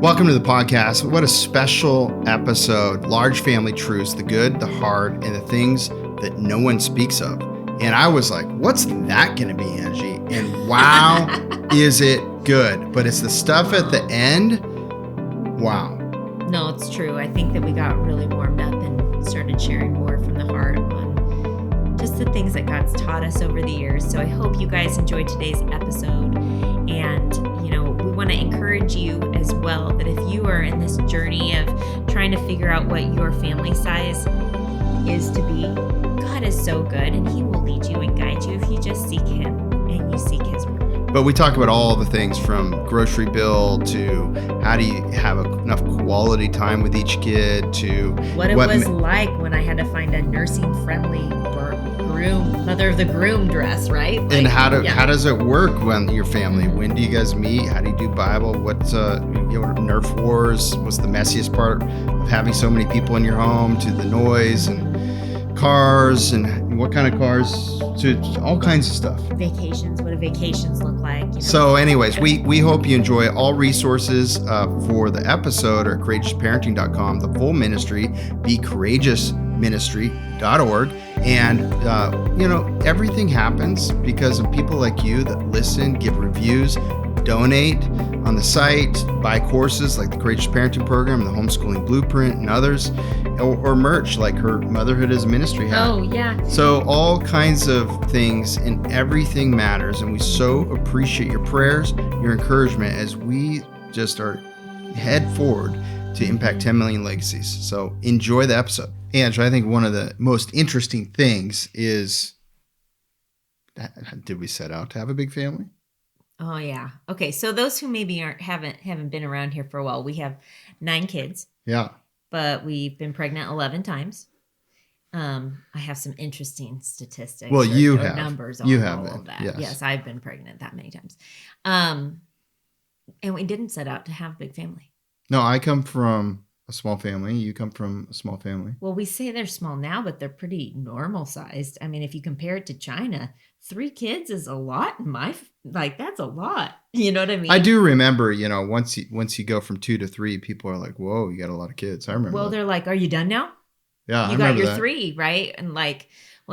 Welcome to the podcast. What a special episode. Large family truths, the good, the hard, and the things that no one speaks of. And I was like, what's that going to be, Angie? And wow, is it good. But it's the stuff at the end. Wow. No, it's true. I think that we got really warmed up and started sharing more from the heart on just the things that God's taught us over the years. So I hope you guys enjoyed today's episode. And, we want to encourage you as well that if you are in this journey of trying to figure out what your family size is to be, God is so good and He will lead you and guide you if you just seek Him and you seek His word. But we talk about all the things from grocery bill to how do you have enough quality time with each kid to what it was like when I had to find a nursing friendly mother of the groom dress, right? And how does it work when your family? When do you guys meet? How do you do Bible? What's Nerf wars? What's the messiest part of having so many people in your home? To the noise and cars and what kind of cars? To all kinds of stuff. Vacations. What do vacations look like? So, anyways, we hope you enjoy all resources for the episode or courageousparenting.com. The full ministry, becourageousministry.org. And, everything happens because of people like you that listen, give reviews, donate on the site, buy courses like the Courageous Parenting Program, the Homeschooling Blueprint, and others, or merch like her Motherhood as a Ministry hat. Oh, yeah. So all kinds of things, and everything matters. And we so appreciate your prayers, your encouragement as we just are head forward to impact 10 million legacies. So enjoy the episode. Andrew, I think one of the most interesting things is, did we set out to have a big family? Oh yeah. Okay. So those who maybe haven't been around here for a while, we have 9 kids. Yeah. But we've been pregnant 11 times. I have some interesting statistics. Well, you have numbers on all of that. Yes, I've been pregnant that many times. And we didn't set out to have a big family. No, I come from a small family. You come from a small family. Well, we say they're small now, but they're pretty normal sized. I mean, if you compare it to China, 3 kids is a lot that's a lot. You know what I mean? I do remember, once you go from 2 to 3, people are like, whoa, you got a lot of kids. I remember. Well, they're like, are you done now? Yeah, you got your 3, right? And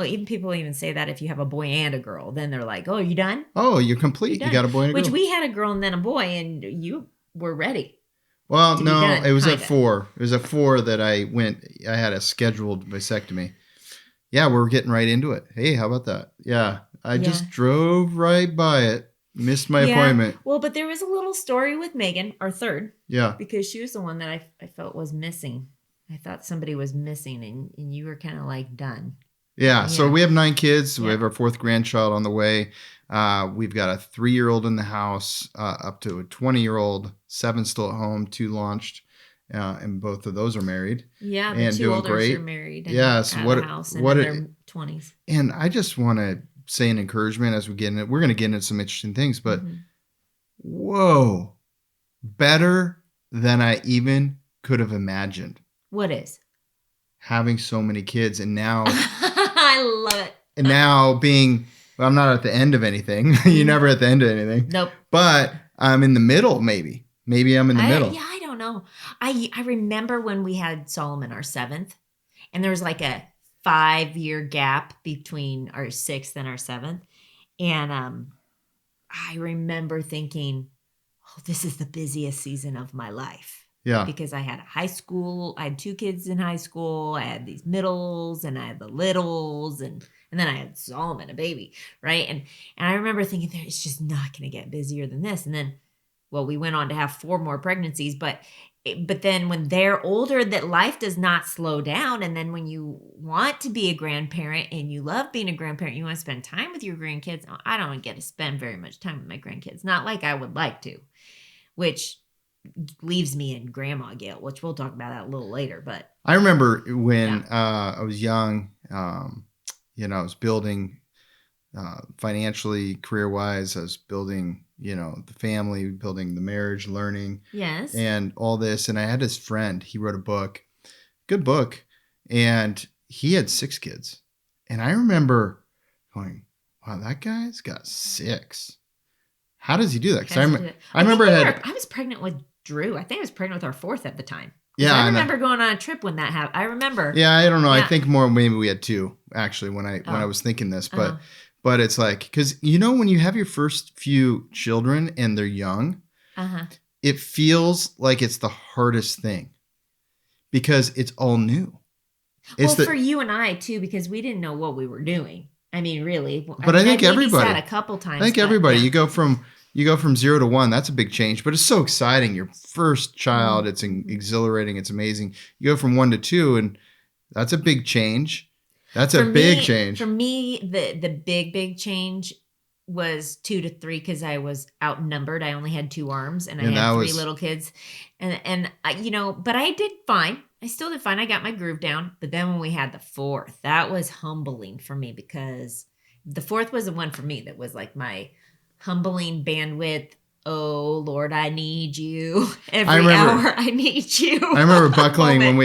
even people even say that if you have a boy and a girl, then they're like, oh, are you done? Oh, you're complete. You got a boy and a girl. Which we had a girl and then a boy, and you were ready. Well, no, it was at 4. It was at 4 that I had a scheduled vasectomy. Yeah, we're getting right into it. Hey, how about that? Yeah, I just drove right by it. Missed my appointment. Well, but there was a little story with Megan, our third. Yeah. Because she was the one that I felt was missing. I thought somebody was missing, and you were kind of like done. Yeah, so we have 9 kids. Yeah. We have our 4th grandchild on the way. We've got a 3-year-old in the house, up to a 20-year-old, 7 still at home, 2 launched, and both of those are married. Yeah, and the 2 doing great. Are married. And yes, out of the house and in their 20s. And I just want to say an encouragement as we get in it. We're going to get into some interesting things, but whoa, better than I even could have imagined. What is? Having so many kids, and now I love it. And now being, I'm not at the end of anything. You're never at the end of anything. Nope. But I'm in the middle, maybe. Maybe I'm in the middle. Yeah, I don't know. I remember when we had Solomon, our 7th, and there was like a 5-year gap between our 6th and our 7th. And I remember thinking, oh, this is the busiest season of my life. Yeah. Because I had I had 2 kids in high school. I had these middles and I had the littles and then I had Solomon, a baby, right? And I remember thinking it's just not going to get busier than this. And then, we went on to have 4 more pregnancies, but then when they're older, that life does not slow down. And then when you want to be a grandparent and you love being a grandparent, you want to spend time with your grandkids. I don't get to spend very much time with my grandkids, not like I would like to, which leaves me in grandma guilt, which we'll talk about that a little later. But I remember when I was young, I was building financially, career-wise. I was building, the family, building the marriage, learning. Yes. And all this. And I had this friend, he wrote a book, good book, and he had 6 kids. And I remember going, wow, that guy's got 6. How does he do that? Because I remember I was pregnant with Drew. I think I was pregnant with our fourth at the time. Yeah, I remember going on a trip when that happened. I remember. Yeah, I don't know. Yeah. I think more maybe we had two actually when I was thinking this, but it's like because when you have your first few children and they're young, it feels like it's the hardest thing because it's all new. For you and I too, because we didn't know what we were doing. I mean, really. But I think everybody. A couple times. I think everybody. You go from 0 to 1. That's a big change, but it's so exciting. Your first child, it's exhilarating. It's amazing. You go from 1 to 2, and that's a big change. That's a big change. For me, the big change was 2 to 3 because I was outnumbered. I only had 2 arms, and I had 3 little kids, and I, but I did fine. I still did fine. I got my groove down. But then when we had the fourth, that was humbling for me because the fourth was the one for me that was like my humbling bandwidth. Oh Lord, I need you every hour. I need you. I remember buckling when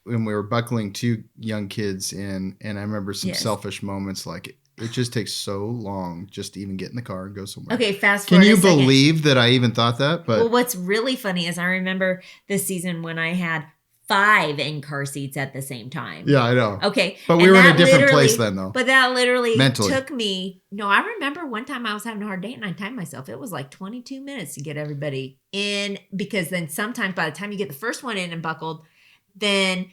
we were buckling 2 young kids in, and I remember some selfish moments like it just takes so long just to even get in the car and go somewhere. Okay, fast forward. Can you believe that I even thought that? But what's really funny is I remember this season when I had 5 in car seats at the same time. Yeah, I know. Okay. But we were in a different place then, though. But that literally mentally took me. No, I remember one time I was having a hard day and I timed myself. It was like 22 minutes to get everybody in because then sometimes by the time you get the first one in and buckled, then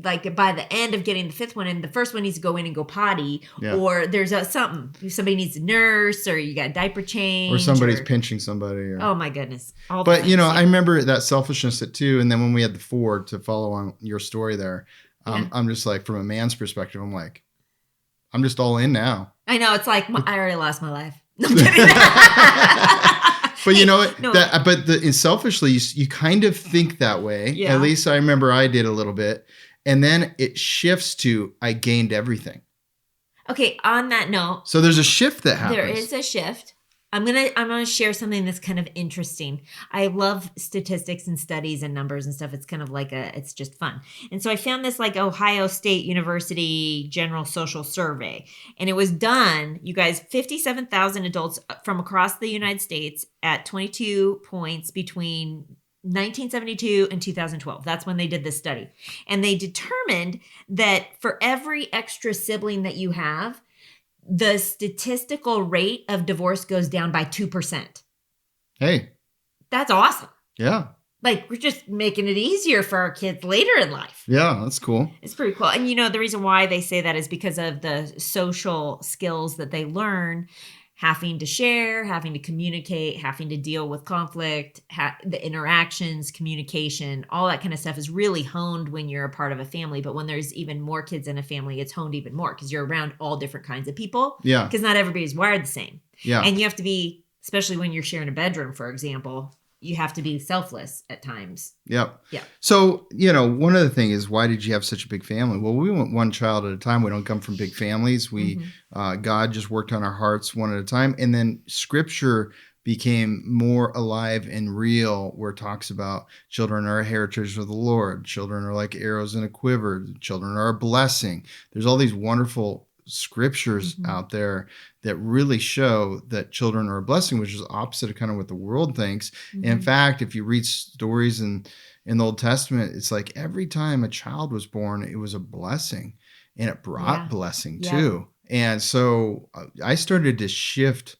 like by the end of getting the 5th one in, the first one needs to go in and go potty, or there's something. Somebody needs a nurse, or you got a diaper change, or somebody's pinching somebody. Or, oh my goodness! But I remember that selfishness at 2, and then when we had the 4 to follow on your story there, I'm just like from a man's perspective, I'm like, I'm just all in now. I know it's like I already lost my life. No, I'm kidding. But selfishly, you kind of think that way. Yeah. At least I remember I did a little bit. And then it shifts to, I gained everything. Okay. On that note. So there's a shift that happens. There is a shift. I'm gonna share something that's kind of interesting. I love statistics and studies and numbers and stuff. It's kind of like it's just fun. And so I found this like Ohio State University General Social Survey, and it was done, you guys, 57,000 adults from across the United States at 22 points between 1972 and 2012. That's when they did this study. And they determined that for every extra sibling that you have, the statistical rate of divorce goes down by 2%. Hey. That's awesome. Yeah. Like, we're just making it easier for our kids later in life. Yeah, that's cool. It's pretty cool. And the reason why they say that is because of the social skills that they learn, having to share, having to communicate, having to deal with conflict, the interactions, communication, all that kind of stuff is really honed when you're a part of a family. But when there's even more kids in a family, it's honed even more because you're around all different kinds of people. Yeah. Because not everybody's wired the same. Yeah. And you have to be, especially when you're sharing a bedroom, for example, you have to be selfless at times. Yep. Yeah. So, one of the things is, why did you have such a big family? Well, we went one child at a time. We don't come from big families. We, God just worked on our hearts one at a time. And then Scripture became more alive and real, where it talks about children are a heritage of the Lord. Children are like arrows in a quiver. Children are a blessing. There's all these wonderful scriptures out there that really show that children are a blessing, which is opposite of kind of what the world thinks. And in fact, if you read stories in the Old Testament, it's like every time a child was born, it was a blessing, and it brought blessing too. And so I started to shift.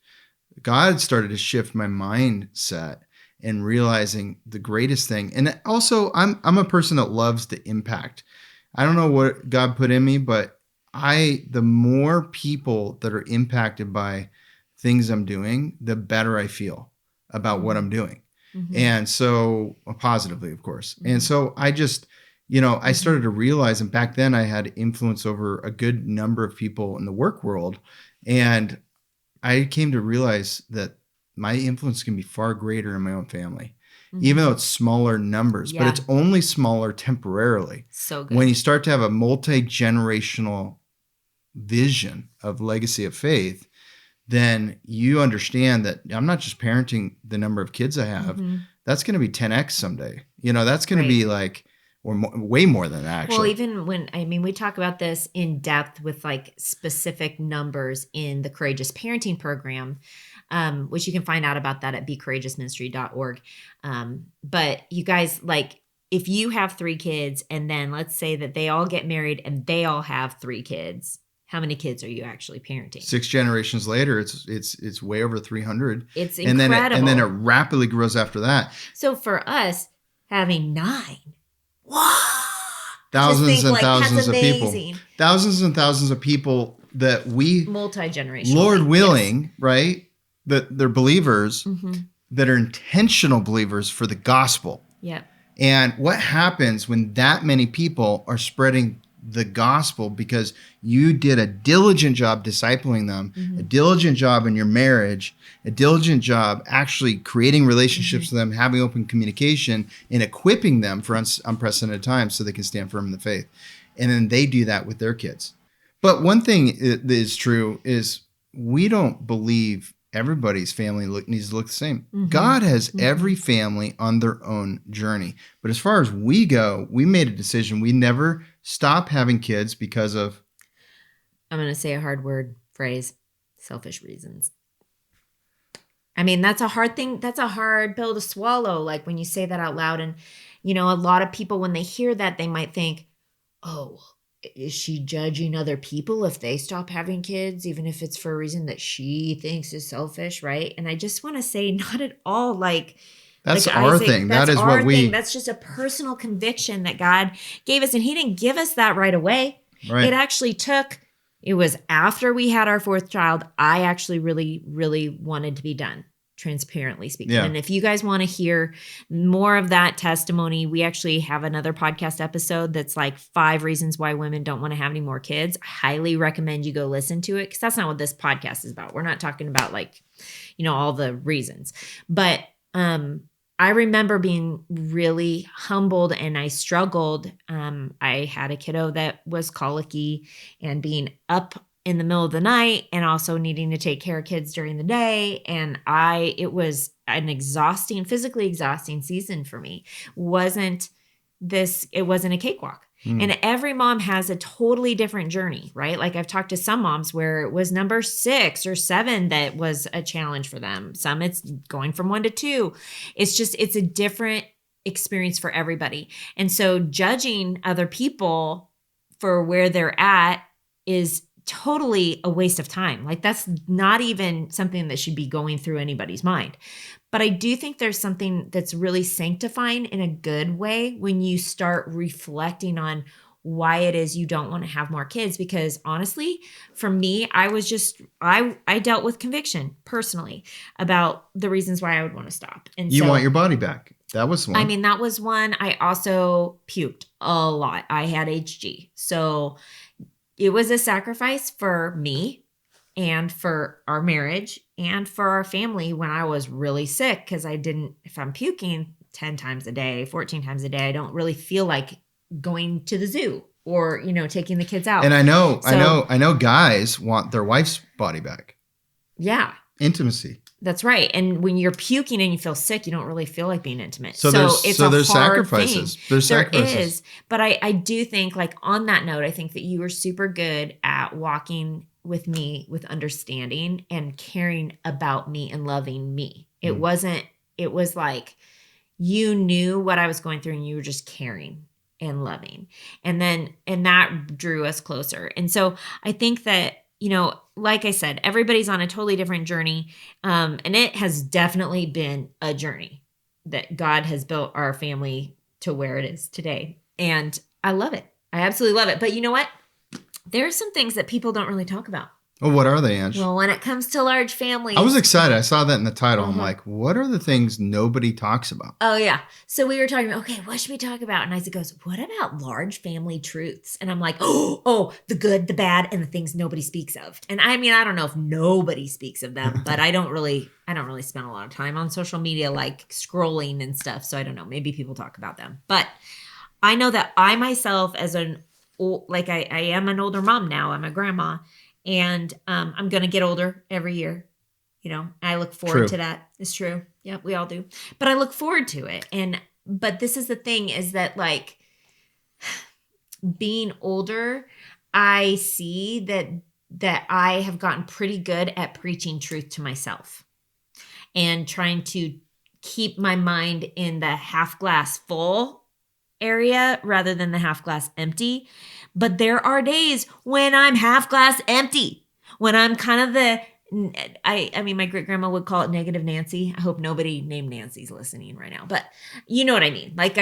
God started to shift my mindset and realizing the greatest thing. And also, I'm a person that loves to impact. I don't know what God put in me, but the more people that are impacted by things I'm doing, the better I feel about what I'm doing. And so positively, of course. And so I just, I started to realize, and back then I had influence over a good number of people in the work world. And I came to realize that my influence can be far greater in my own family, even though it's smaller numbers, but it's only smaller temporarily. So good. When you start to have a multi-generational vision of legacy of faith, then you understand that I'm not just parenting the number of kids I have. That's going to be 10x someday. That's going to be like, or way more than that, actually. Well, even we talk about this in depth with like specific numbers in the Courageous Parenting program. which you can find out about that at becourageousministry.org. But you guys, like, if you have 3 kids and then let's say that they all get married and they all have 3 kids, how many kids are you actually parenting? 6 generations later, it's way over 300. It's incredible. And then it rapidly grows after that. So for us, having 9, wow, thousands and like, thousands of people, thousands and thousands of people that we multi-generational, Lord willing, yes. Right? That they're believers that are intentional believers for the gospel. Yep. And what happens when that many people are spreading the gospel because you did a diligent job discipling them, a diligent job in your marriage, a diligent job actually creating relationships with them, having open communication, and equipping them for unprecedented times so they can stand firm in the faith. And then they do that with their kids. But one thing that is true is we don't believe everybody's family needs to look the same. God has every family on their own journey. But as far as we go, we made a decision. We never stop having kids because of, I'm going to say a hard phrase, selfish reasons. I mean, that's a hard thing. That's a hard pill to swallow. Like when you say that out loud, and, you know, a lot of people, when they hear that, they might think, oh, is she judging other people if they stop having kids, even if it's for a reason that she thinks is selfish, right? And I just want to say, not at all. Like, that's our thing. That is what we... That's just a personal conviction that God gave us. And he didn't give us that right away. Right. It actually took... It was after we had our 4th child, I actually really, really wanted to be done, transparently speaking. Yeah. And if you guys want to hear more of that testimony, we actually have another podcast episode that's like 5 reasons why women don't want to have any more kids. I highly recommend you go listen to it because that's not what this podcast is about. We're not talking about like, you know, all the reasons. But I remember being really humbled and I struggled. I had a kiddo that was colicky and being up in the middle of the night and also needing to take care of kids during the day. And it was an physically exhausting season for me. It wasn't a cakewalk. And every mom has a totally different journey, right? Like I've talked to some moms where it was number 6 or 7 that was a challenge for them. Some it's going from 1 to 2. It's a different experience for everybody. And so judging other people for where they're at is totally a waste of time. Like that's not even something that should be going through anybody's mind. But I do think there's something that's really sanctifying in a good way when you start reflecting on why it is you don't want to have more kids. Because honestly, for me, I dealt with conviction personally about the reasons why I would want to stop. And you want your body back. That was one. I mean, that was one. I also puked a lot. I had HG. So it was a sacrifice for me and for our marriage and for our family when I was really sick, because if I'm puking 10 times a day, 14 times a day, I don't really feel like going to the zoo or, you know, taking the kids out. And I know guys want their wife's body back. Yeah. Intimacy. That's right. And when you're puking and you feel sick, you don't really feel like being intimate. So there's sacrifices. Thing. There's sacrifices. There is. But I do think, like, on that note, I think that you were super good at walking with me with understanding and caring about me and loving me. It was like you knew what I was going through and you were just caring and loving. And that drew us closer. And so I think that, you know, like I said, everybody's on a totally different journey. And it has definitely been a journey that God has built our family to where it is today. And I love it. I absolutely love it. But you know what? There are some things that people don't really talk about. Oh, what are they, Ange? Well, when it comes to large families. I was excited. I saw that in the title. I'm like, what are the things nobody talks about? Oh, yeah. So we were talking about, okay, what should we talk about? And Isaac goes, what about large family truths? And I'm like, oh, the good, the bad, and the things nobody speaks of. And I mean, I don't know if nobody speaks of them, but I don't really spend a lot of time on social media, like scrolling and stuff. So I don't know. Maybe people talk about them. But I know that I myself, as I am an older mom now. I'm a grandma. And I'm going to get older every year. You know, I look forward to that. It's true. Yeah, we all do. But I look forward to it. But this is the thing, is that, like, being older, I see that I have gotten pretty good at preaching truth to myself. and trying to keep my mind in the half glass full area rather than the half glass empty. But there are days when I'm half glass empty, when I'm kind of I mean, my great grandma would call it negative Nancy. I hope nobody named Nancy's listening right now, but you know what I mean? Like,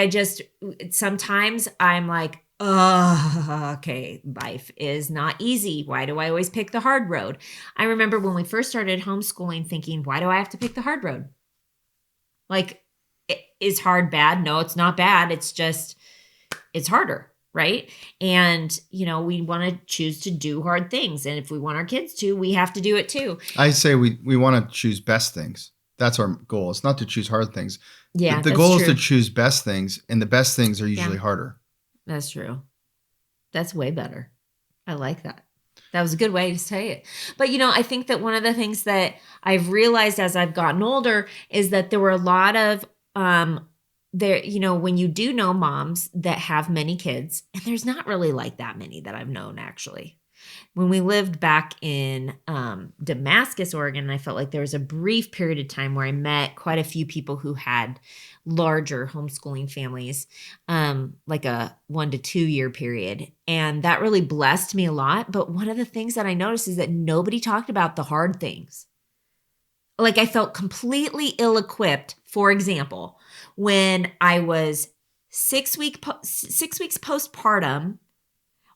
sometimes I'm like, oh, okay, life is not easy. Why do I always pick the hard road? I remember when we first started homeschooling thinking, why do I have to pick the hard road? Like, is hard bad? No, it's not bad. It's just, it's harder, right? And, we want to choose to do hard things. And if we want our kids to, we have to do it too. I say we want to choose best things. That's our goal. It's not to choose hard things. Yeah, the goal is to choose best things, and the best things are usually harder. That's true. That's way better. I like that. That was a good way to say it. But, I think that one of the things that I've realized as I've gotten older is that there were a lot of, when you do know moms that have many kids, and there's not really like that many that I've known actually. When we lived back in Damascus, Oregon, I felt like there was a brief period of time where I met quite a few people who had larger homeschooling families, like a 1 to 2 year period. And that really blessed me a lot. But one of the things that I noticed is that nobody talked about the hard things. Like, I felt completely ill-equipped. For example, when I was 6 weeks postpartum,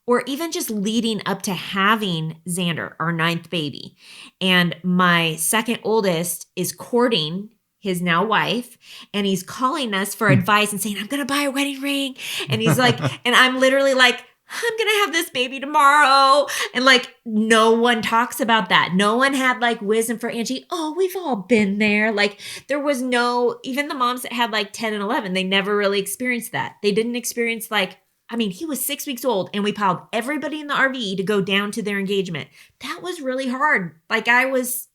or even just leading up to having Xander, our 9th baby. And my second oldest is courting his now wife, and he's calling us for advice and saying, I'm going to buy a wedding ring. And he's like, and I'm literally like, I'm going to have this baby tomorrow. And like, no one talks about that. No one had like wisdom for Angie. Oh, we've all been there. Like, there was even the moms that had like 10 and 11, they never really experienced that. They didn't experience he was 6 weeks old, and we piled everybody in the RV to go down to their engagement. That was really hard. Like, I was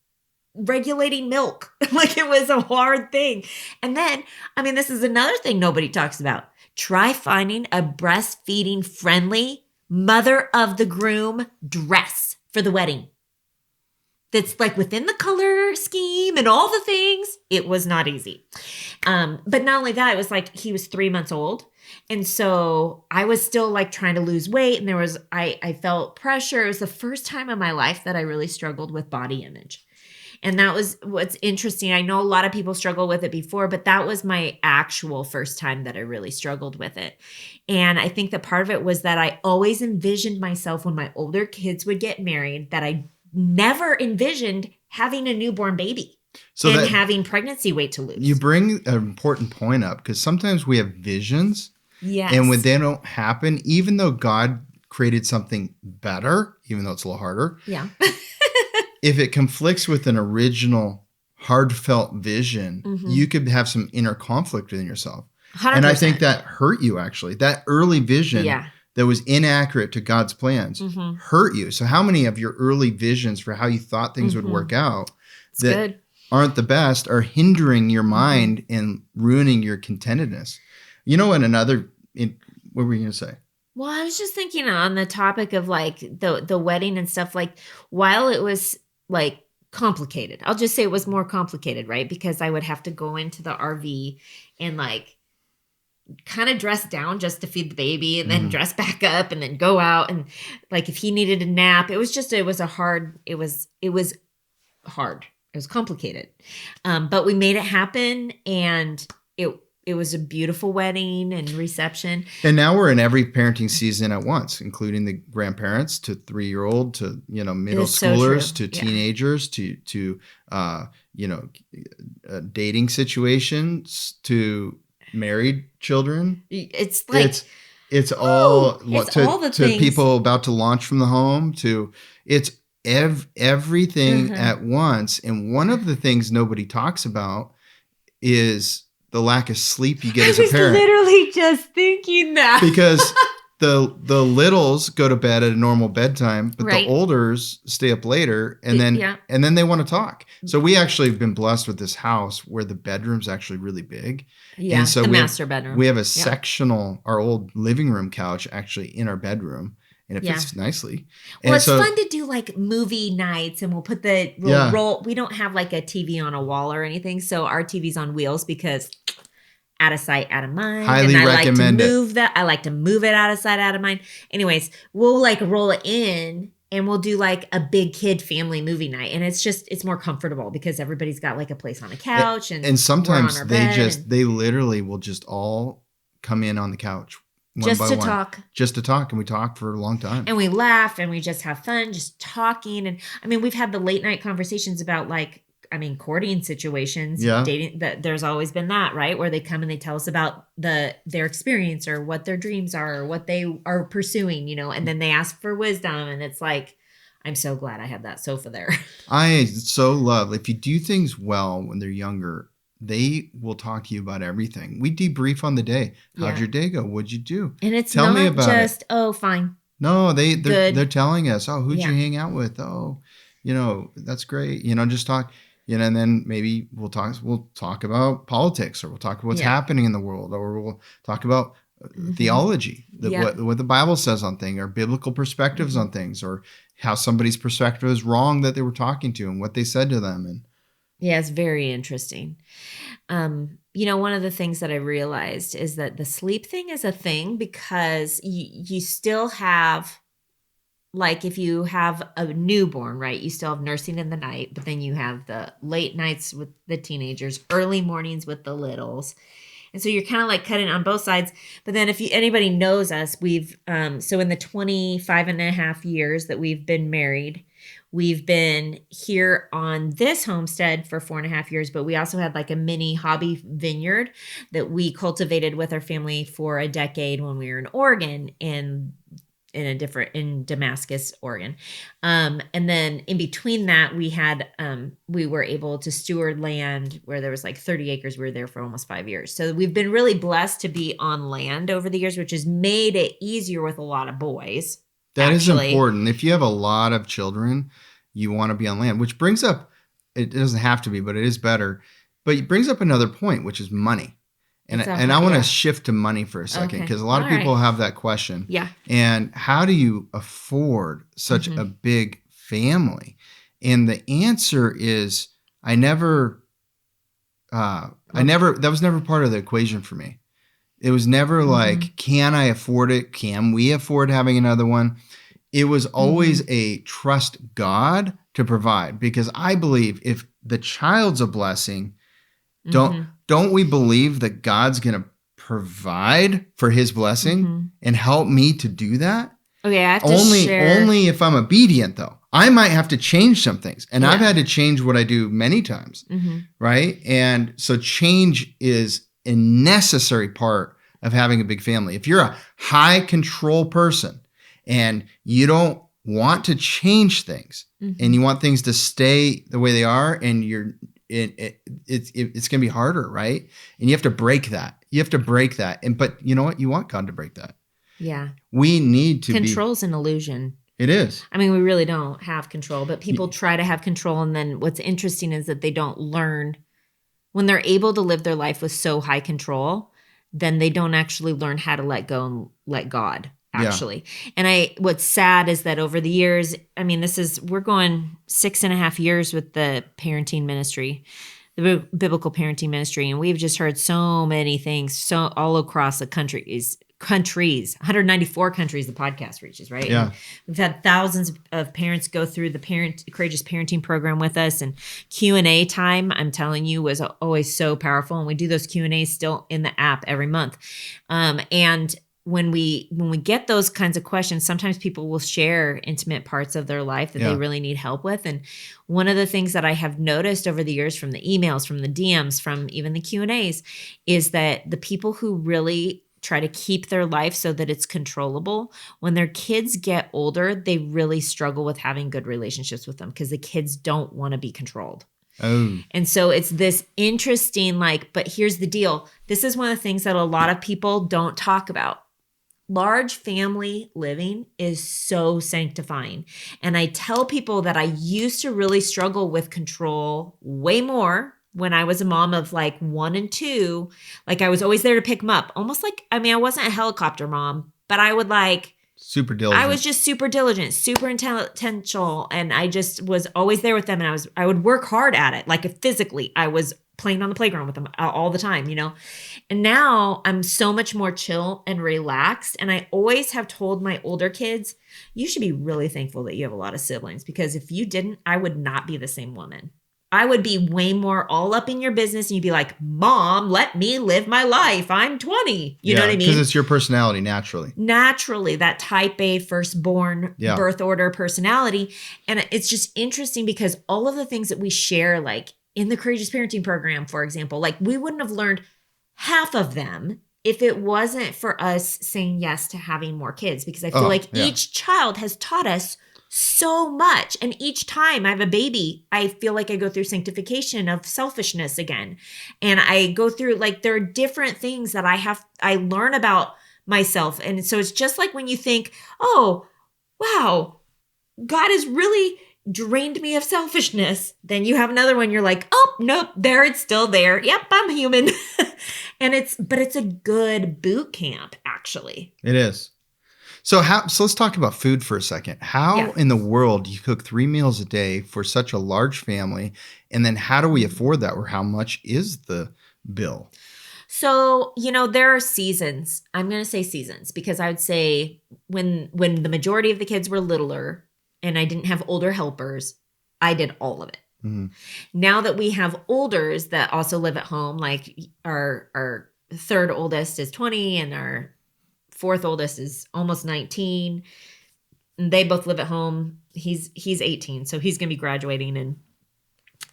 regulating milk. Like, it was a hard thing. And then, this is another thing nobody talks about. Try finding a breastfeeding friendly mother of the groom dress for the wedding. That's like within the color scheme and all the things. It was not easy. But not only that, it was like he was 3 months old. And so I was still like trying to lose weight, and I felt pressure. It was the first time in my life that I really struggled with body image. And that was what's interesting. I know a lot of people struggle with it before, but that was my actual first time that I really struggled with it. And I think that part of it was that I always envisioned myself when my older kids would get married, that I never envisioned having a newborn baby. And having pregnancy weight to lose. You bring an important point up, because sometimes we have visions. Yes. And when they don't happen, even though God created something better, even though it's a little harder. Yeah. If it conflicts with an original heartfelt vision, you could have some inner conflict within yourself. 100%. And I think that hurt you, actually. That early vision that was inaccurate to God's plans hurt you. So how many of your early visions for how you thought things would work out aren't the best are hindering your mind and ruining your contentedness? What were you going to say? Well, I was just thinking on the topic of like the wedding and stuff, like while it was like complicated, I'll just say it was more complicated, right? Because I would have to go into the RV and like kind of dress down just to feed the baby, and then dress back up, and then go out, and like if he needed a nap, it was hard. It was complicated. But we made it happen, and it was a beautiful wedding and reception. And now we're in every parenting season at once, including the grandparents to 3-year-old to, middle schoolers to teenagers to dating situations to married children. It's like it's all the to things. People about to launch from the home to it's everything at once. And one of the things nobody talks about is the lack of sleep you get as a parent. I was literally just thinking that. Because the littles go to bed at a normal bedtime, but the olders stay up later, and then they want to talk. So we actually have been blessed with this house where the bedroom's actually really big. Yeah, and so master bedroom. We have a sectional, our old living room couch actually in our bedroom. and it Yeah. fits nicely. Well, And it's so, fun to do like movie nights, and we'll put Yeah. roll. We don't have like a TV on a wall or anything, so our TV's on wheels because out of sight, out of mind. Highly and I recommend like it. to move that. I like to move it out of sight, out of mind. Anyways, we'll like roll it in, and we'll do like a big kid family movie night, and it's more comfortable because everybody's got like a place on a couch, and And sometimes we're on our they bed and they literally will just all come in on the couch one just by to one, talk. just to talk, and we talk for a long time. And we laugh and we just have fun, just talking. And I mean, we've had the late night conversations about like, I mean, courting situations, Yeah. dating. That there's always been that, right? Where they come and they tell us about their experience or what their dreams are or what they are pursuing, you know, and then they ask for wisdom. And it's like, I'm so glad I had that sofa there. I so love if you do things well when they're younger, they will talk to you about everything. We debrief on the day. How'd Yeah. your day go? What'd you do? And it's Tell me not about just, it. oh, fine. No, they're Good. telling us, oh, who'd Yeah. you hang out with? Oh, that's great. Just talk, and then maybe we'll talk about politics, or we'll talk about what's Yeah. happening in the world, or we'll talk about theology, Yeah. what the Bible says on things, or biblical perspectives on things, or how somebody's perspective is wrong that they were talking to and what they said to them. And Yeah, it's very interesting. One of the things that I realized is that the sleep thing is a thing because you still have, like, if you have a newborn, right, you still have nursing in the night, but then you have the late nights with the teenagers, early mornings with the littles. And so you're kind of like cutting on both sides. But then if anybody knows us, we've, so in the 25 and a half years that we've been married, we've been here on this homestead for 4.5 years, but we also had like a mini hobby vineyard that we cultivated with our family for a decade when we were in Oregon in Damascus, Oregon. And then in between that, we were able to steward land where there was like 30 acres. We were there for almost 5 years. So we've been really blessed to be on land over the years, which has made it easier with a lot of boys. that is important. If you have a lot of children, you want to be on land, which brings up, it doesn't have to be, but it is better. But it brings up another point, which is money. And I want to shift to money for a second, because a lot of people have that question. Yeah. And how do you afford such a big family? And the answer is, that was never part of the equation for me. It was never like, can I afford it? Can we afford having another one? It was always a trust God to provide, because I believe if the child's a blessing, don't we believe that God's going to provide for his blessing and help me to do that? Okay, I have to share. Only if I'm obedient, though. I might have to change some things. And I've had to change what I do many times, right? And so change is a necessary part of having a big family. If you're a high control person and you don't want to change things and you want things to stay the way they are, and it's going to be harder, right? And you have to break that. But you know what? You want God to break that. Yeah. We need to Control's an illusion. It is. I mean, we really don't have control, but people try to have control. And then what's interesting is that they don't learn when they're able to live their life with so high control, then they don't actually learn how to let go and let God, actually. Yeah. And what's sad is that over the years, I mean, we're going 6.5 years with the parenting ministry, the biblical parenting ministry. And we've just heard so many things, all across the countries, 194 countries the podcast reaches, right? Yeah. And we've had thousands of parents go through the Courageous Parenting program with us, and Q&A time, I'm telling you, was always so powerful. And we do those Q&As still in the app every month. And when we get those kinds of questions, sometimes people will share intimate parts of their life that they really need help with. And one of the things that I have noticed over the years from the emails, from the DMs, from even the Q&As, is that the people who really try to keep their life so that it's controllable, when their kids get older, they really struggle with having good relationships with them because the kids don't want to be controlled. Oh. And so it's this interesting, but here's the deal. This is one of the things that a lot of people don't talk about. Large family living is so sanctifying. And I tell people that I used to really struggle with control way more when I was a mom of 1 and 2. I was always there to pick them up. Almost I wasn't a helicopter mom, but I would Super diligent. I was just super diligent, super intentional, and I just was always there with them. And I would work hard at it, like physically. I was playing on the playground with them all the time, you know. And now I'm so much more chill and relaxed. And I always have told my older kids, you should be really thankful that you have a lot of siblings, because if you didn't, I would not be the same woman. I would be way more all up in your business, and you'd be like, Mom, let me live my life. I'm 20. You know what I mean? Because it's your personality naturally. Naturally, that type A firstborn birth order personality. And it's just interesting because all of the things that we share, like in the Courageous Parenting Program, for example, like we wouldn't have learned half of them if it wasn't for us saying yes to having more kids, because I feel each child has taught us so much. And each time I have a baby, I feel like I go through sanctification of selfishness again. And I go through, like, there are different things that I learn about myself. And so it's just like when you think, oh, wow, God has really drained me of selfishness. Then you have another one. You're like, oh, nope, there, it's still there. Yep, I'm human. But it's a good boot camp, actually. It is. So let's talk about food for a second. How in the world do you cook 3 meals a day for such a large family? And then how do we afford that, or how much is the bill? So, there are seasons. I'm going to say seasons, because I would say when the majority of the kids were littler and I didn't have older helpers, I did all of it. Mm-hmm. Now that we have olders that also live at home, like our third oldest is 20 and our fourth oldest is almost 19. And they both live at home. He's 18, so he's going to be graduating, and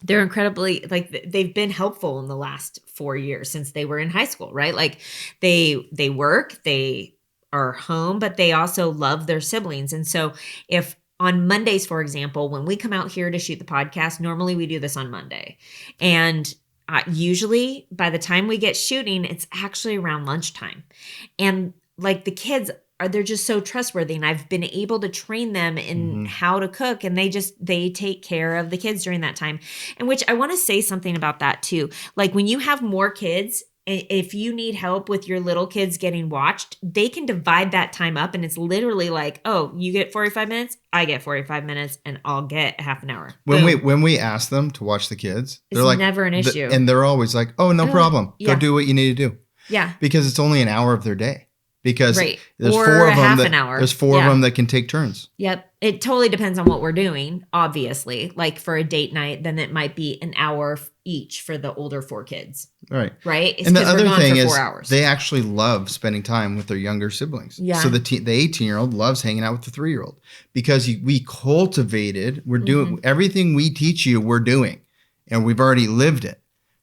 they're incredibly, like, they've been helpful in the last 4 years since they were in high school, right? Like they work, they are home, but they also love their siblings. And so if on Mondays, for example, when we come out here to shoot the podcast, normally we do this on Monday. And usually by the time we get shooting, it's actually around lunchtime. And like the kids they're just so trustworthy, and I've been able to train them in how to cook, and they take care of the kids during that time. And which I want to say something about that too. Like when you have more kids, if you need help with your little kids getting watched, they can divide that time up, and it's literally like, oh, you get 45 minutes, I get 45 minutes, and I'll get half an hour. When we ask them to watch the kids, they're like, never an issue. And they're always like, oh, no problem. Go do what you need to do. Yeah. Because it's only an hour of their day. Because there's or 4 of them half an hour. There's 4 of them that can take turns. Yep. It totally depends on what we're doing, obviously. Like for a date night, then it might be an hour each for the older 4 kids. Right. Right? It's and the other thing for is 4 hours. They actually love spending time with their younger siblings. Yeah. So the 18-year-old loves hanging out with the 3-year-old, because we're doing everything we teach you, we're doing, and we've already lived it.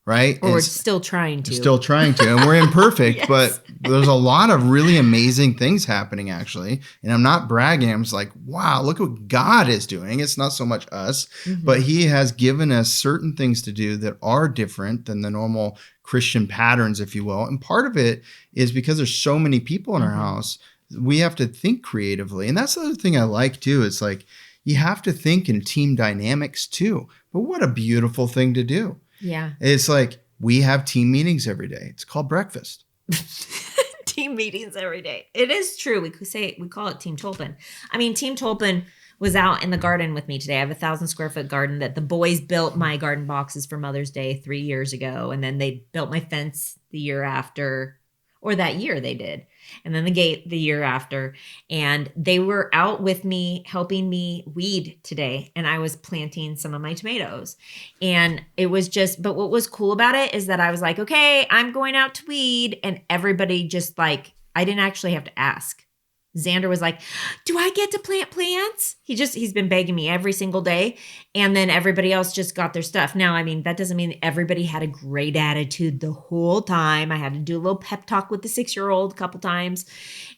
Right? Or we're still trying to. And we're imperfect, but there's a lot of really amazing things happening, actually. And I'm not bragging. I'm just like, wow, look what God is doing. It's not so much us, but he has given us certain things to do that are different than the normal Christian patterns, if you will. And part of it is because there's so many people in our house, we have to think creatively. And that's the other thing I like, too. It's like you have to think in team dynamics, too. But what a beautiful thing to do. Yeah. It's like we have team meetings every day. It's called breakfast. Team meetings every day. It is true. We call it Team Tolpin. I mean, Team Tolpin was out in the garden with me today. I have a 1,000 square foot garden that the boys built my garden boxes for Mother's Day 3 years ago. And then they built my fence the year after, or that year they did. And then the gate the year after. And they were out with me, helping me weed today. And I was planting some of my tomatoes. And it was but what was cool about it is that I was like, okay, I'm going out to weed. And everybody just like, I didn't actually have to ask. Xander was like, do I get to plant plants? He's been begging me every single day. And then everybody else just got their stuff. Now, I mean, that doesn't mean everybody had a great attitude the whole time. I had to do a little pep talk with the 6-year-old a couple times.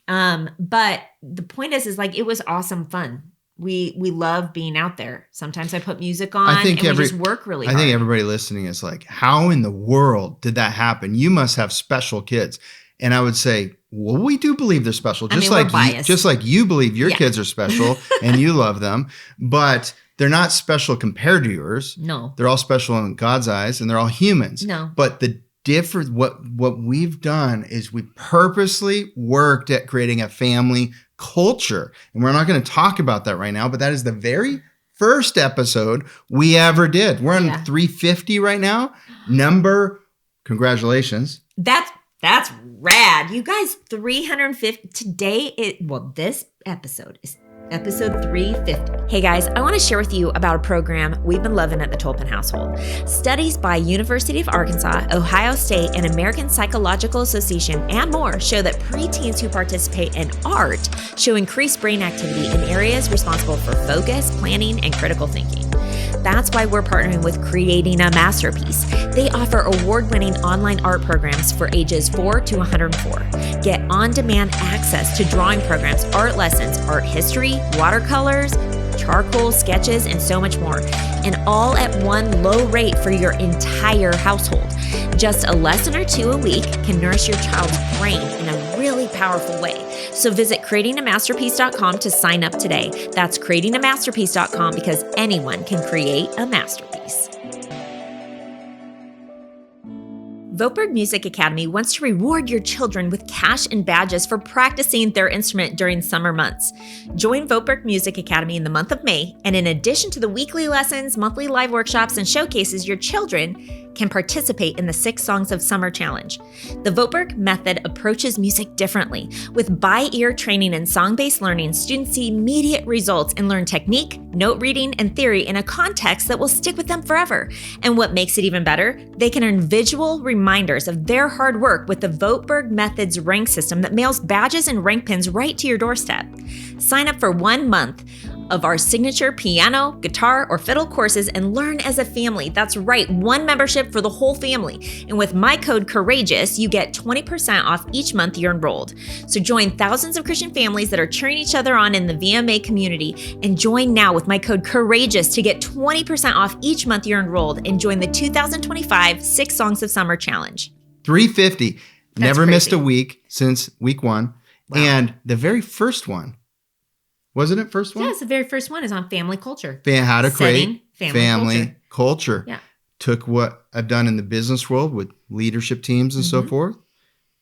But the point is like, it was awesome fun. We love being out there. Sometimes I put music on we just work really hard. I think everybody listening is like, how in the world did that happen? You must have special kids. And I would say, well, we do believe they're special. Just like you believe your kids are special and you love them. But they're not special compared to yours. No. They're all special in God's eyes, and they're all humans. No. But the difference, what we've done is we purposely worked at creating a family culture. And we're not going to talk about that right now, but that is the very first episode we ever did. We're on 350 right now. Congratulations. That's rad. You guys, 350 today. This episode is episode 350. Hey guys, I want to share with you about a program we've been loving at the Tolpin household. Studies by University of Arkansas, Ohio State, and American Psychological Association, and more show that preteens who participate in art show increased brain activity in areas responsible for focus, planning, and critical thinking. That's why we're partnering with Creating a Masterpiece. They offer award-winning online art programs for ages 4 to 104. Get on-demand access to drawing programs, art lessons, art history, watercolors, charcoal, sketches, and so much more. And all at one low rate for your entire household. Just a lesson or two a week can nourish your child's brain in a really powerful way. So visit creatingamasterpiece.com to sign up today. That's creatingamasterpiece.com because anyone can create a masterpiece. Voetberg Music Academy wants to reward your children with cash and badges for practicing their instrument during summer months. Join Voetberg Music Academy in the month of May, and in addition to the weekly lessons, monthly live workshops, and showcases, your children can participate in the 6 Songs of Summer Challenge. The Voetberg method approaches music differently. With by-ear training and song-based learning, students see immediate results and learn technique, note reading, and theory in a context that will stick with them forever. And what makes it even better, they can earn visual reminders of their hard work with the Voetberg method's rank system that mails badges and rank pins right to your doorstep. Sign up for 1 month of our signature piano, guitar, or fiddle courses and learn as a family. That's right, 1 membership for the whole family. And with my code COURAGEOUS, you get 20% off each month you're enrolled. So join thousands of Christian families that are cheering each other on in the VMA community, and join now with my code COURAGEOUS to get 20% off each month you're enrolled and join the 2025 6 Songs of Summer Challenge. 350. Never crazy. missed a week since week 1. Wow. And the very first one, wasn't it first one? Yes, the very first one is on family culture. How to create family culture. Yeah. Took what I've done in the business world with leadership teams and so forth.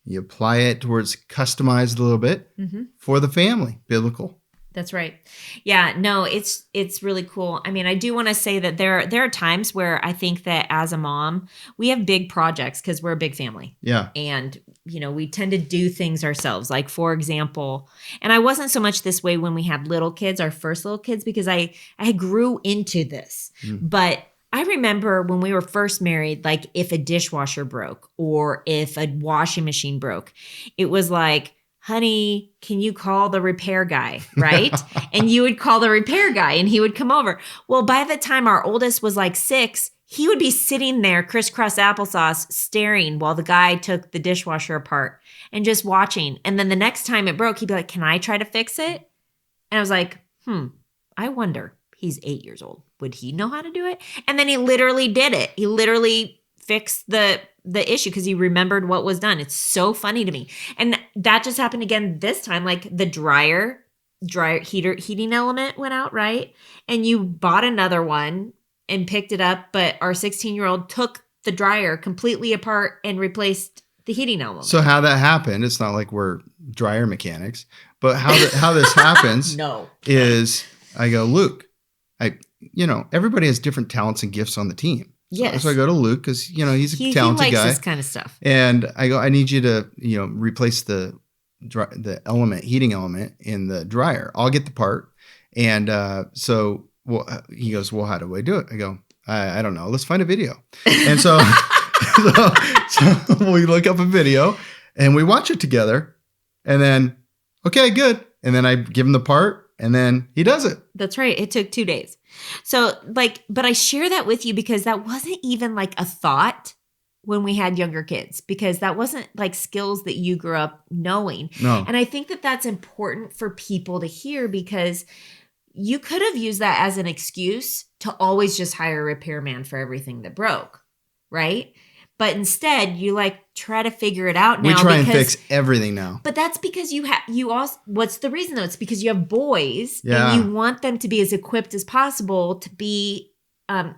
You apply it towards customized a little bit for the family, biblical. That's right. Yeah, no, it's really cool. I mean, I do want to say that there are times where I think that as a mom, we have big projects because we're a big family. Yeah. And, we tend to do things ourselves. Like, for example, and I wasn't so much this way when we had little kids, our first little kids, because I grew into this. But I remember when we were first married, like if a dishwasher broke or if a washing machine broke, it was like, honey, can you call the repair guy, right? And you would call the repair guy and he would come over. Well, by the time our oldest was like 6, he would be sitting there crisscross applesauce staring while the guy took the dishwasher apart and just watching. And then the next time it broke, he'd be like, can I try to fix it? And I was like, I wonder, he's 8 years old. Would he know how to do it? And then he literally did it. He literally fixed the issue because he remembered what was done. It's so funny to me. And that just happened again this time. Like the dryer heating element went out, right? And you bought another one and picked it up, but our 16-year-old took the dryer completely apart and replaced the heating element. So how that happened, it's not like we're dryer mechanics, but how this happens is I go, Luke, everybody has different talents and gifts on the team. Yes. So I go to Luke because, he's a talented he likes guy. this kind of stuff. And I go, I need you to, replace the heating element in the dryer. I'll get the part. And he goes, well, how do I do it? I go, I don't know. Let's find a video. And so we look up a video and we watch it together. And then, okay, good. And then I give him the part and then he does it. That's right. It took 2 days. So but I share that with you because that wasn't even like a thought when we had younger kids, because that wasn't like skills that you grew up knowing. No. And I think that that's important for people to hear because you could have used that as an excuse to always just hire a repairman for everything that broke, right? But instead, you try to figure it out now. We try and fix everything now. But that's because you also, what's the reason though? It's because you have boys and you want them to be as equipped as possible to be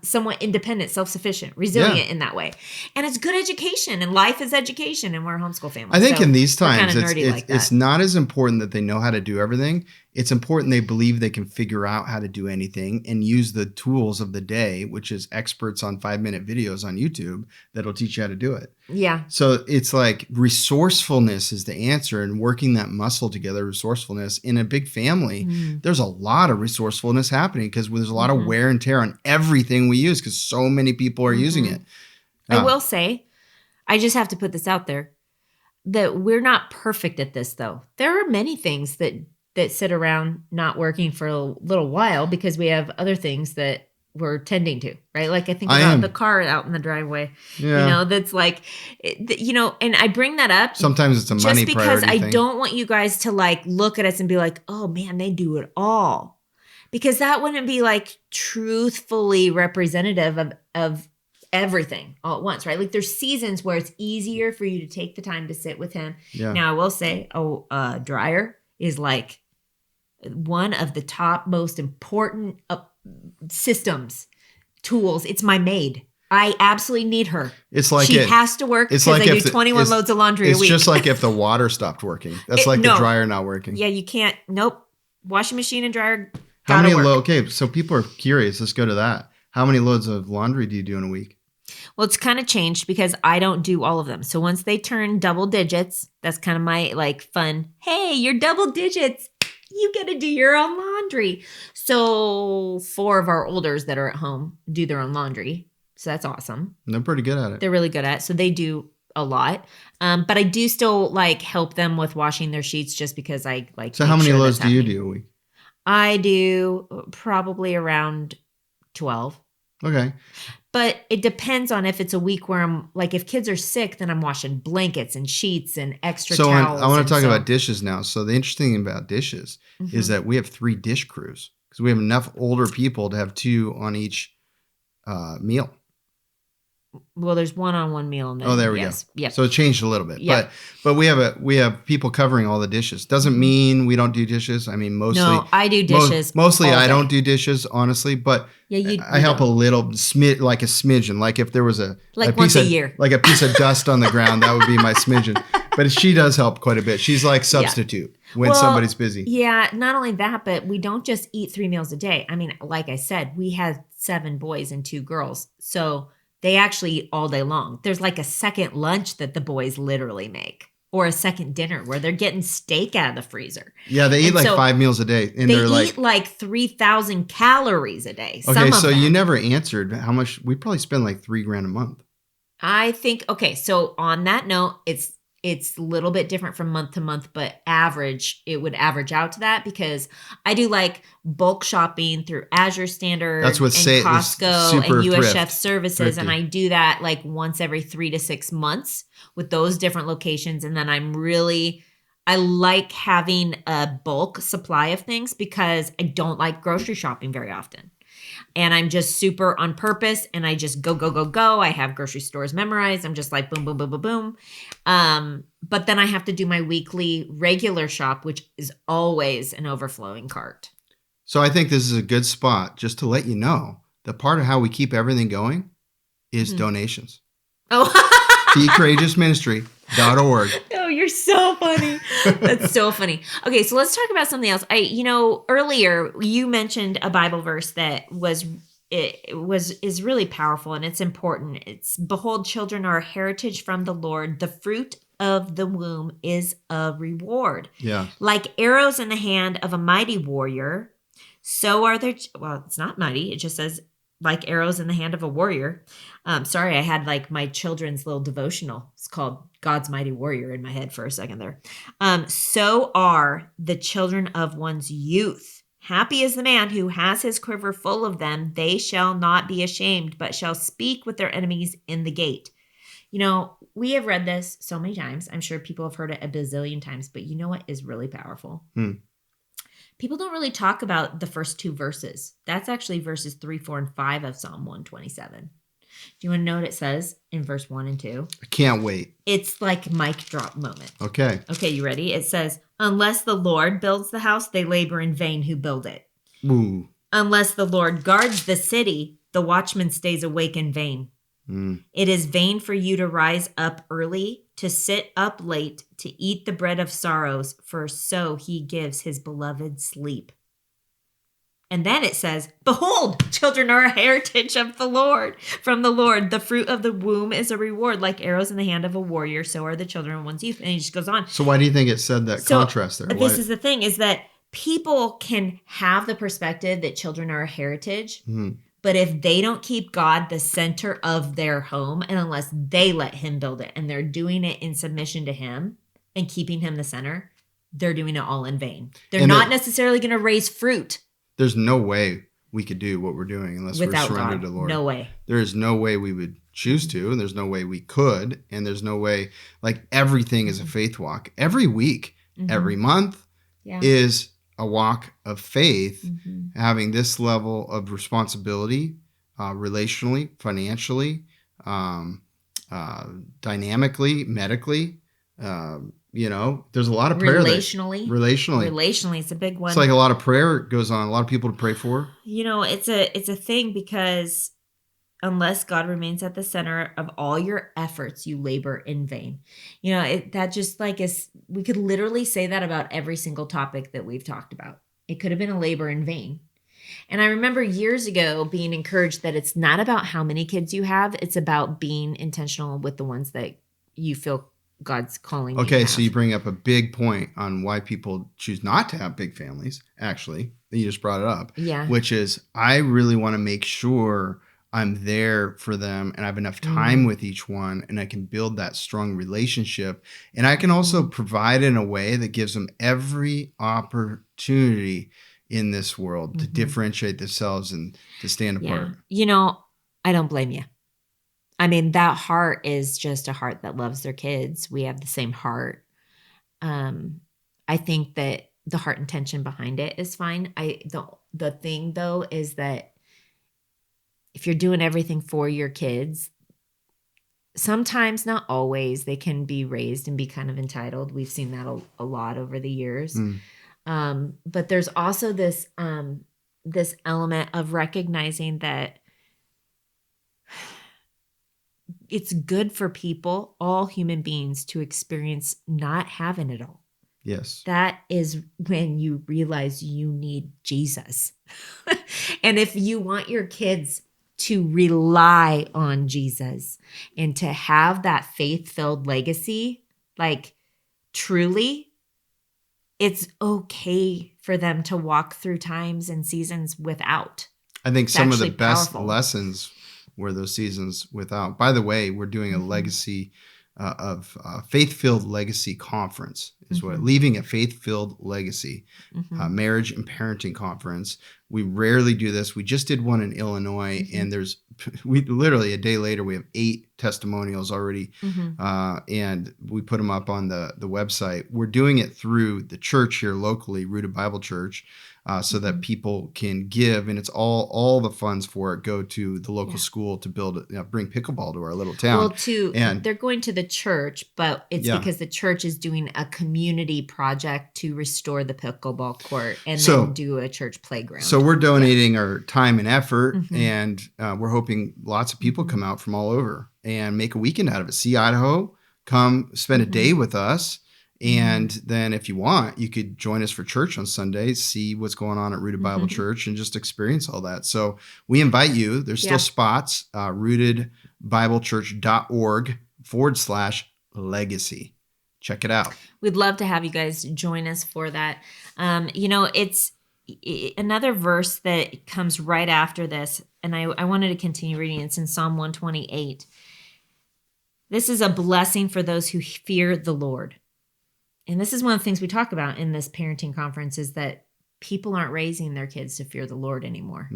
somewhat independent, self-sufficient, resilient in that way. And it's good education, and life is education, and we're a homeschool family. I think in these times, we're kinda nerdy like that. it's not as important that they know how to do everything. It's important they believe they can figure out how to do anything and use the tools of the day, which is experts on 5-minute videos on YouTube that'll teach you how to do it. Yeah. So it's like resourcefulness is the answer, and working that muscle together, resourcefulness in a big family. There's a lot of resourcefulness happening because there's a lot of wear and tear on everything we use because so many people are using it. I will say, I just have to put this out there, that we're not perfect at this, though. There are many things that sit around not working for a little while because we have other things that we're tending to, right? Like I think about the car out in the driveway, that's like, and I bring that up. Sometimes it's a money just because priority I don't want you guys to like look at us and be like, oh man, they do it all. Because that wouldn't be like truthfully representative of everything all at once, right? Like there's seasons where it's easier for you to take the time to sit with him. Yeah. Now I will say, dryer is like one of the top most important systems, tools. It's my maid. I absolutely need her. It's like she has to work because I do 21 loads of laundry a week. It's just like if the water stopped working. That's the dryer not working. Yeah, you can't. Nope. Washing machine and dryer. How many loads? Okay, so people are curious. Let's go to that. How many loads of laundry do you do in a week? Well, it's kind of changed because I don't do all of them. So once they turn double digits, that's kind of my like fun. Hey, you're double digits. You get to do your own laundry. So 4 of our olders that are at home do their own laundry. So that's awesome. And they're pretty good at it. They're really good at it. So they do a lot. But I do still like help them with washing their sheets just because I like. So how many loads do you do a week? I do probably around 12. Okay. But it depends on if it's a week where I'm like, if kids are sick, then I'm washing blankets and sheets and extra towels. So I want to talk about dishes now. So the interesting thing about dishes is that we have 3 dish crews because we have enough older people to have 2 on each meal. Well, there's 1 on 1 meal. And then, there we go. Yeah. So it changed a little bit, but we have people covering all the dishes. Doesn't mean we don't do dishes. I mean, mostly. No, I do dishes. Mostly, I don't do dishes, honestly. But I help a little, like a smidgen. Like if there was once a year, like a piece of dust on the ground, that would be my smidgen. But she does help quite a bit. She's like substitute when somebody's busy. Yeah. Not only that, but we don't just eat 3 meals a day. I mean, like I said, we have 7 boys and 2 girls, so. They actually eat all day long. There's like a second lunch that the boys literally make, or a second dinner where they're getting steak out of the freezer. Yeah, they eat 5 meals a day. And they eat like 3,000 calories a day. Okay, so you never answered how much. We probably spend like $3,000 a month. I think, okay, so on that note, it's a little bit different from month to month, but it would average out to that because I do like bulk shopping through Azure Standard and Costco and US Chef Services. Thrifty. And I do that like once every 3 to 6 months with those different locations. And then I like having a bulk supply of things because I don't like grocery shopping very often. And I'm just super on purpose and I just go, go, go, go. I have grocery stores memorized. I'm just like boom, boom, boom, boom, boom. But then I have to do my weekly regular shop, which is always an overflowing cart. So I think this is a good spot just to let you know that part of how we keep everything going is donations. Oh, TeaCourageousMinistry.org. Oh, you're so funny. That's so funny. Okay, so let's talk about something else. Earlier you mentioned a Bible verse that is really powerful and it's important. It's behold, children are a heritage from the Lord. The fruit of the womb is a reward. Yeah. Like arrows in the hand of a mighty warrior, so are their. Well, it's not mighty. It just says like arrows in the hand of a warrior. Sorry, I had like my children's little devotional. It's called God's Mighty Warrior in my head for a second there. So are the children of one's youth. Happy is the man who has his quiver full of them. They shall not be ashamed, but shall speak with their enemies in the gate. We have read this so many times. I'm sure people have heard it a bazillion times, but you know what is really powerful? People don't really talk about the first 2 verses. That's actually verses 3, 4, and 5 of Psalm 127. Do you want to know what it says in verse 1 and 2? I can't wait. It's like mic drop moment. Okay. Okay, you ready? It says, unless the Lord builds the house, they labor in vain who build it. Ooh. Unless the Lord guards the city, the watchman stays awake in vain. Mm. It is vain for you to rise up early, to sit up late, to eat the bread of sorrows, for so he gives his beloved sleep. And then it says, behold, children are a heritage of the Lord, from the Lord. The fruit of the womb is a reward. Like arrows in the hand of a warrior, so are the children of one's youth. And he just goes on. So why do you think it said that contrast there? This is the thing, is that people can have the perspective that children are a heritage, but if they don't keep God the center of their home, and unless they let him build it, and they're doing it in submission to him and keeping him the center, they're doing it all in vain. They're not necessarily going to raise fruit. There's no way we could do what we're doing unless without we're surrendered God. to the Lord. No way. There is no way we would choose to, and there's no way we could, and there's no way, like everything is a faith walk. Every week, every month is a walk of faith, having this level of responsibility, relationally, financially, dynamically, medically. There's a lot of prayer. Relationally, it's a big one. It's like a lot of prayer goes on, a lot of people to pray for. It's a thing, because unless God remains at the center of all your efforts, you labor in vain. That just like is, we could literally say that about every single topic that we've talked about. It could have been a labor in vain. And I remember years ago being encouraged that it's not about how many kids you have. It's about being intentional with the ones that you feel God's calling you to have. So you bring up a big point on why people choose not to have big families, actually. You just brought it up. Yeah. Which is, I really want to make sure I'm there for them and I have enough time with each one, and I can build that strong relationship. And I can also provide in a way that gives them every opportunity in this world to differentiate themselves and to stand apart. I don't blame you. I mean, that heart is just a heart that loves their kids. We have the same heart. I think that the heart intention behind it is fine. The thing though is that if you're doing everything for your kids, sometimes, not always, they can be raised and be kind of entitled. We've seen that a lot over the years. But there's also this element of recognizing that it's good for people, all human beings, to experience not having it all. Yes. That is when you realize you need Jesus. And if you want your kids to rely on Jesus and to have that faith-filled legacy, like truly, it's okay for them to walk through times and seasons without. I think some of the best lessons were those seasons without. By the way, we're doing a legacy of Faithfilled Legacy Conference is what, leaving a faith-filled legacy, marriage and parenting conference. We rarely do this. We just did one in Illinois, and we literally a day later, we have 8 testimonials already, and we put them up on the website. We're doing it through the church here locally, Rooted Bible Church, so that people can give, and it's all the funds for it go to the local school to bring pickleball to our little town. They're going to the church, but it's because the church is doing a community project to restore the pickleball court and then do a church playground. So we're donating our time and effort, and we're hoping lots of people come out from all over and make a weekend out of it. See Idaho, come spend a day with us. And then if you want, you could join us for church on Sunday, see what's going on at Rooted Bible Church, and just experience all that. So we invite you. There's still spots, rootedbiblechurch.org/legacy. Check it out. We'd love to have you guys join us for that. It's another verse that comes right after this, and I wanted to continue reading. It's in Psalm 128. This is a blessing for those who fear the Lord. And this is one of the things we talk about in this parenting conference, is that people aren't raising their kids to fear the Lord anymore.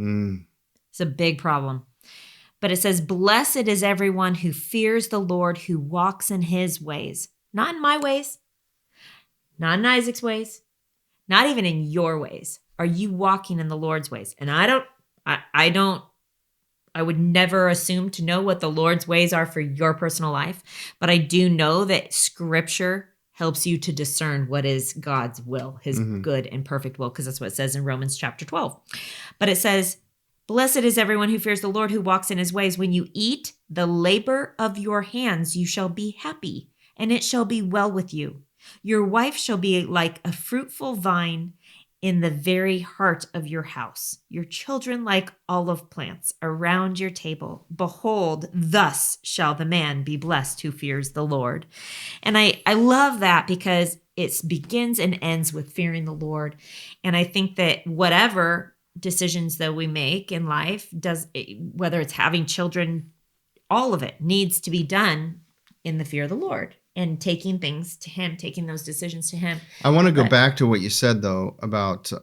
It's a big problem. But it says, blessed is everyone who fears the Lord, who walks in his ways. Not in my ways, not in Isaac's ways, not even in your ways. Are you walking in the Lord's ways? And I would never assume to know what the Lord's ways are for your personal life. But I do know that Scripture helps you to discern what is God's will, his good and perfect will, because that's what it says in Romans chapter 12. But it says, Blessed is everyone who fears the Lord, who walks in his ways. When you eat the labor of your hands, you shall be happy, and it shall be well with you. Your wife shall be like a fruitful vine in the very heart of your house, your children like olive plants around your table. Behold, thus shall the man be blessed who fears the Lord. And I love that because it begins and ends with fearing the Lord. And I think that whatever decisions that we make in life, whether it's having children, all of it needs to be done in the fear of the Lord and taking things to him, taking those decisions to him. I want to go back to what you said though about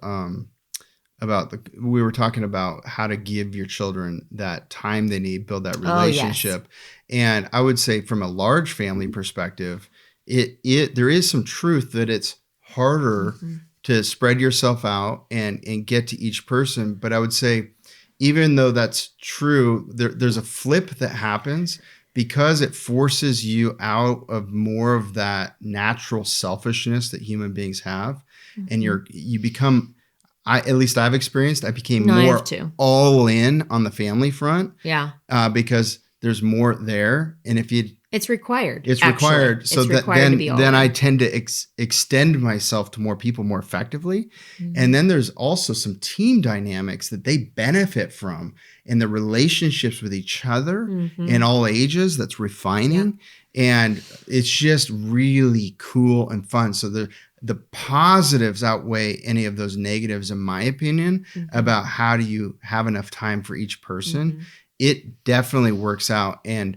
we were talking about how to give your children that time they need, build that relationship. And I would say from a large family perspective, there is some truth that it's harder to spread yourself out and get to each person. But I would say, even though that's true, there's a flip that happens because it forces you out of more of that natural selfishness that human beings have. And you become, at least I've experienced, I became more all in on the family front. Yeah. Because there's more there. And if you It's required. It's required. So then I tend to extend myself to more people more effectively. And then there's also some team dynamics that they benefit from in the relationships with each other in all ages. That's refining. Yeah. And it's just really cool and fun. So the positives outweigh any of those negatives, in my opinion, about how do you have enough time for each person. It definitely works out. And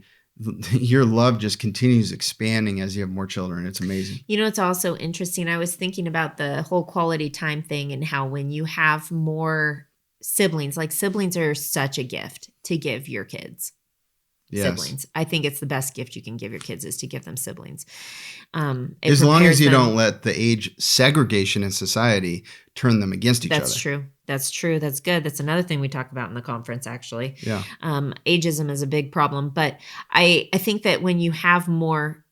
your love just continues expanding as you have more children. It's amazing. You know, it's also interesting. I was thinking about the whole quality time thing and how when you have more siblings, like siblings are such a gift to give your kids. Yes. Siblings. I think it's the best gift you can give your kids is to give them siblings. As long as you don't let the age segregation in society turn them against each other. That's true. That's true. That's good. That's another thing we talk about in the conference, actually. Yeah. Ageism is a big problem. But I think that when you have more,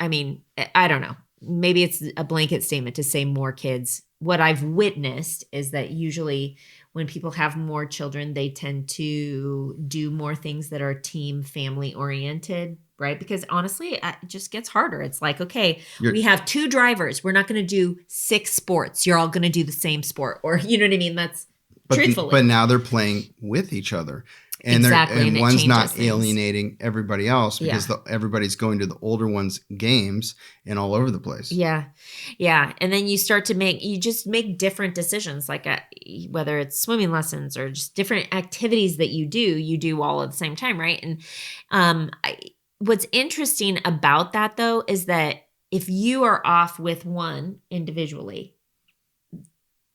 I mean, I don't know, maybe it's a blanket statement to say more kids. What I've witnessed is that usually when people have more children, they tend to do more things that are team family oriented, right? Because honestly, it just gets harder. It's like, okay, we have 2 drivers. We're not going to do 6 sports. You're all going to do the same sport. Or, you know what I mean? That's truthfully. But now they're playing with each other. And exactly. And one's not alienating everybody else because everybody's going to the older ones' games and all over the place. Yeah. Yeah. And then you start to make different decisions, like whether it's swimming lessons or just different activities that you do all at the same time, right? And what's interesting about that, though, is that if you are off with one individually,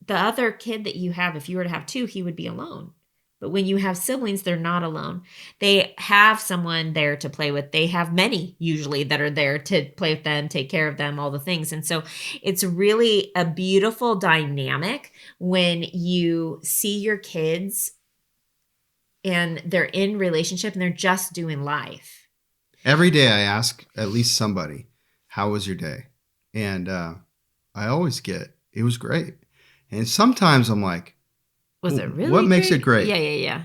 the other kid that you have, if you were to have 2, he would be alone. But when you have siblings, they're not alone. They have someone there to play with. They have many usually that are there to play with them, take care of them, all the things. And so it's really a beautiful dynamic when you see your kids and they're in relationship and they're just doing life. Every day I ask at least somebody, how was your day? And I always get, it was great. And sometimes I'm like, was it really what makes it great? Yeah.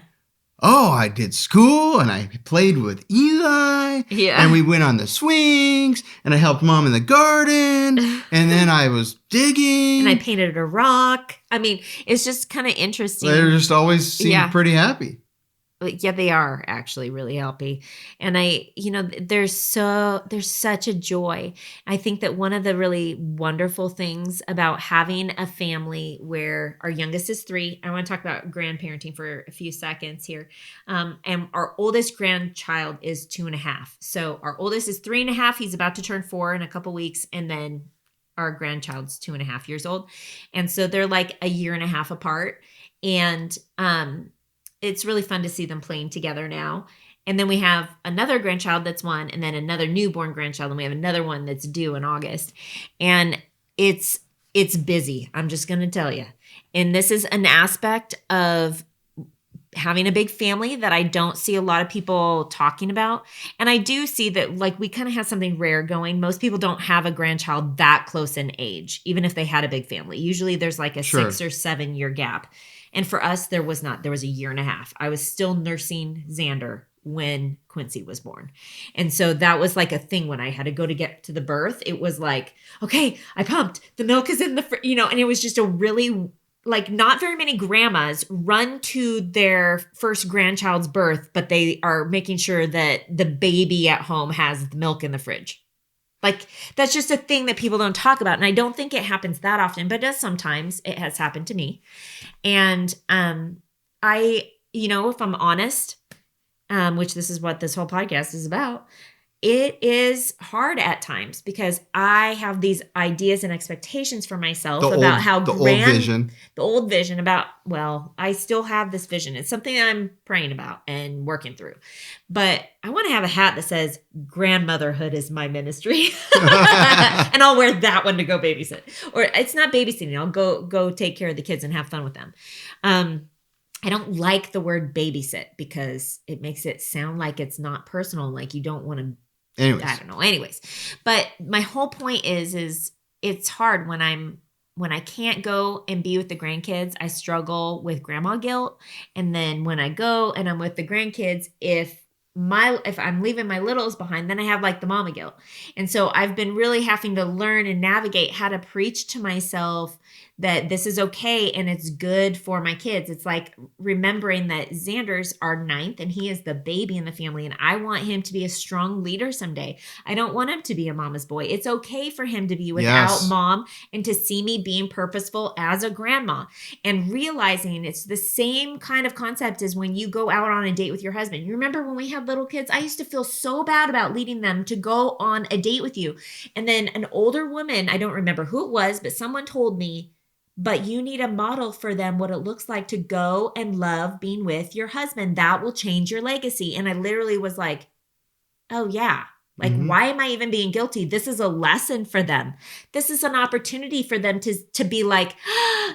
Oh, I did school and I played with Eli. Yeah. And we went on the swings and I helped mom in the garden. And then I was digging. And I painted a rock. I mean, it's just kind of interesting. They just always seem pretty happy. Yeah, they are actually really happy. And there's such a joy. I think that one of the really wonderful things about having a family where our youngest is 3, I want to talk about grandparenting for a few seconds here. And our oldest grandchild is 2.5. So our oldest is 3.5. He's about to turn 4 in a couple weeks. And then our grandchild's 2.5 years old. And so they're like a year and a half apart. And, it's really fun to see them playing together now. And then we have another grandchild that's 1, and then another newborn grandchild, and we have another one that's due in August. And it's busy, I'm just going to tell you. And this is an aspect of having a big family that I don't see a lot of people talking about. And I do see that, like, we kind of have something rare going. Most people don't have a grandchild that close in age, even if they had a big family. Usually there's like a 6 or 7 year gap. And for us, there was not. There was a year and a half. I was still nursing Xander when Quincy was born. And so that was like a thing when I had to go to get to the birth. It was like, okay, I pumped. The milk is in the, and it was just a really, like, not very many grandmas run to their first grandchild's birth, but they are making sure that the baby at home has the milk in the fridge. Like, that's just a thing that people don't talk about. And I don't think it happens that often, but it does sometimes. It has happened to me. And if I'm honest, which this is what this whole podcast is about, it is hard at times because I have these ideas and expectations for myself about how the old vision about, well, I still have this vision. It's something that I'm praying about and working through. But I want to have a hat that says grandmotherhood is my ministry. And I'll wear that one to go babysit. Or it's not babysitting. I'll go take care of the kids and have fun with them. I don't like the word babysit because it makes it sound like it's not personal, like you don't want to. Anyways. I don't know. Anyways, but my whole point is it's hard when I can't go and be with the grandkids. I struggle with grandma guilt, and then when I go and I'm with the grandkids, if I'm leaving my littles behind, then I have like the mama guilt. And so I've been really having to learn and navigate how to preach to myself that this is okay and it's good for my kids. It's like remembering that Xander's our 9th and he is the baby in the family, and I want him to be a strong leader someday. I don't want him to be a mama's boy. It's okay for him to be without mom and to see me being purposeful as a grandma, and realizing it's the same kind of concept as when you go out on a date with your husband. You remember when we had little kids, I used to feel so bad about leading them to go on a date with you. And then an older woman, I don't remember who it was, but someone told me, but you need a model for them what it looks like to go and love being with your husband. That will change your legacy. And I literally was like, oh yeah. Like, why am I even being guilty? This is a lesson for them. This is an opportunity for them to be like,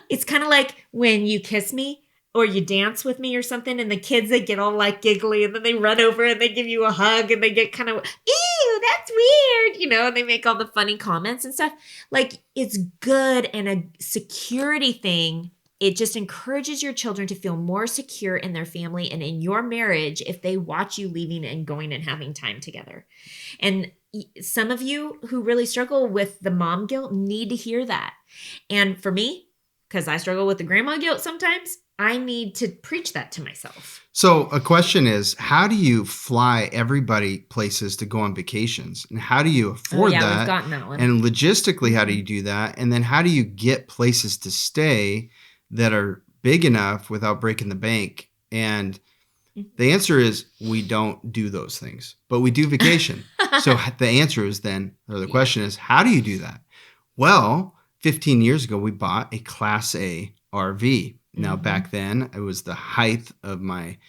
it's kind of like when you kiss me or you dance with me or something, and the kids, they get all like giggly, and then they run over and they give you a hug and they get kind of, ew, that's weird, and they make all the funny comments and stuff. Like, it's good and a security thing. It just encourages your children to feel more secure in their family and in your marriage if they watch you leaving and going and having time together. And some of you who really struggle with the mom guilt need to hear that. And for me, because I struggle with the grandma guilt sometimes, I need to preach that to myself. So a question is, how do you fly everybody places to go on vacations? And how do you afford that? We've gotten that one. And logistically, how do you do that? And then how do you get places to stay that are big enough without breaking the bank? And the answer is we don't do those things, but we do vacation. So the answer is then, or the question is, how do you do that? Well, 15 years ago, we bought a Class A RV. Now, back then, it was the height of my,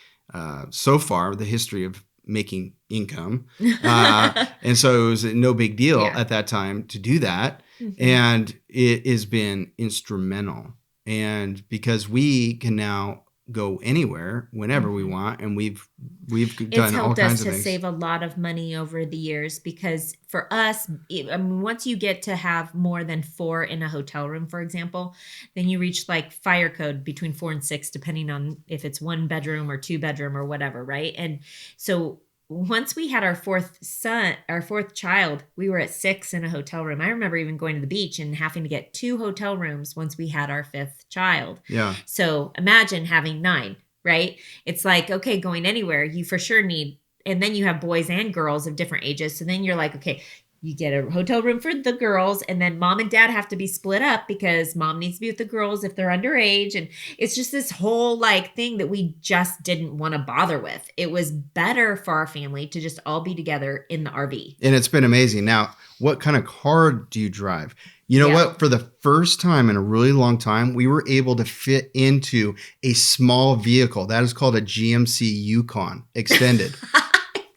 so far, the history of making income. And so it was no big deal at that time to do that. And it has been instrumental. And because we can now go anywhere whenever we want, and we've done all kinds of things. It's helped us to save a lot of money over the years, because for us, once you get to have more than 4 in a hotel room, for example, then you reach like fire code between 4 and 6, depending on if it's 1 bedroom or 2 bedroom or whatever, right? And so once we had our 4th child, we were at 6 in a hotel room. I remember even going to the beach and having to get 2 hotel rooms once we had our 5th child. Yeah. So imagine having 9, right? It's like, okay, going anywhere, you for sure need, and then you have boys and girls of different ages. So then you're like, okay, you get a hotel room for the girls, and then mom and dad have to be split up because mom needs to be with the girls if they're underage. And it's just this whole like thing that we just didn't want to bother with. It was better for our family to just all be together in the RV. And it's been amazing. Now, what kind of car do you drive? You know what? For the first time in a really long time, we were able to fit into a small vehicle. That is called a GMC Yukon Extended.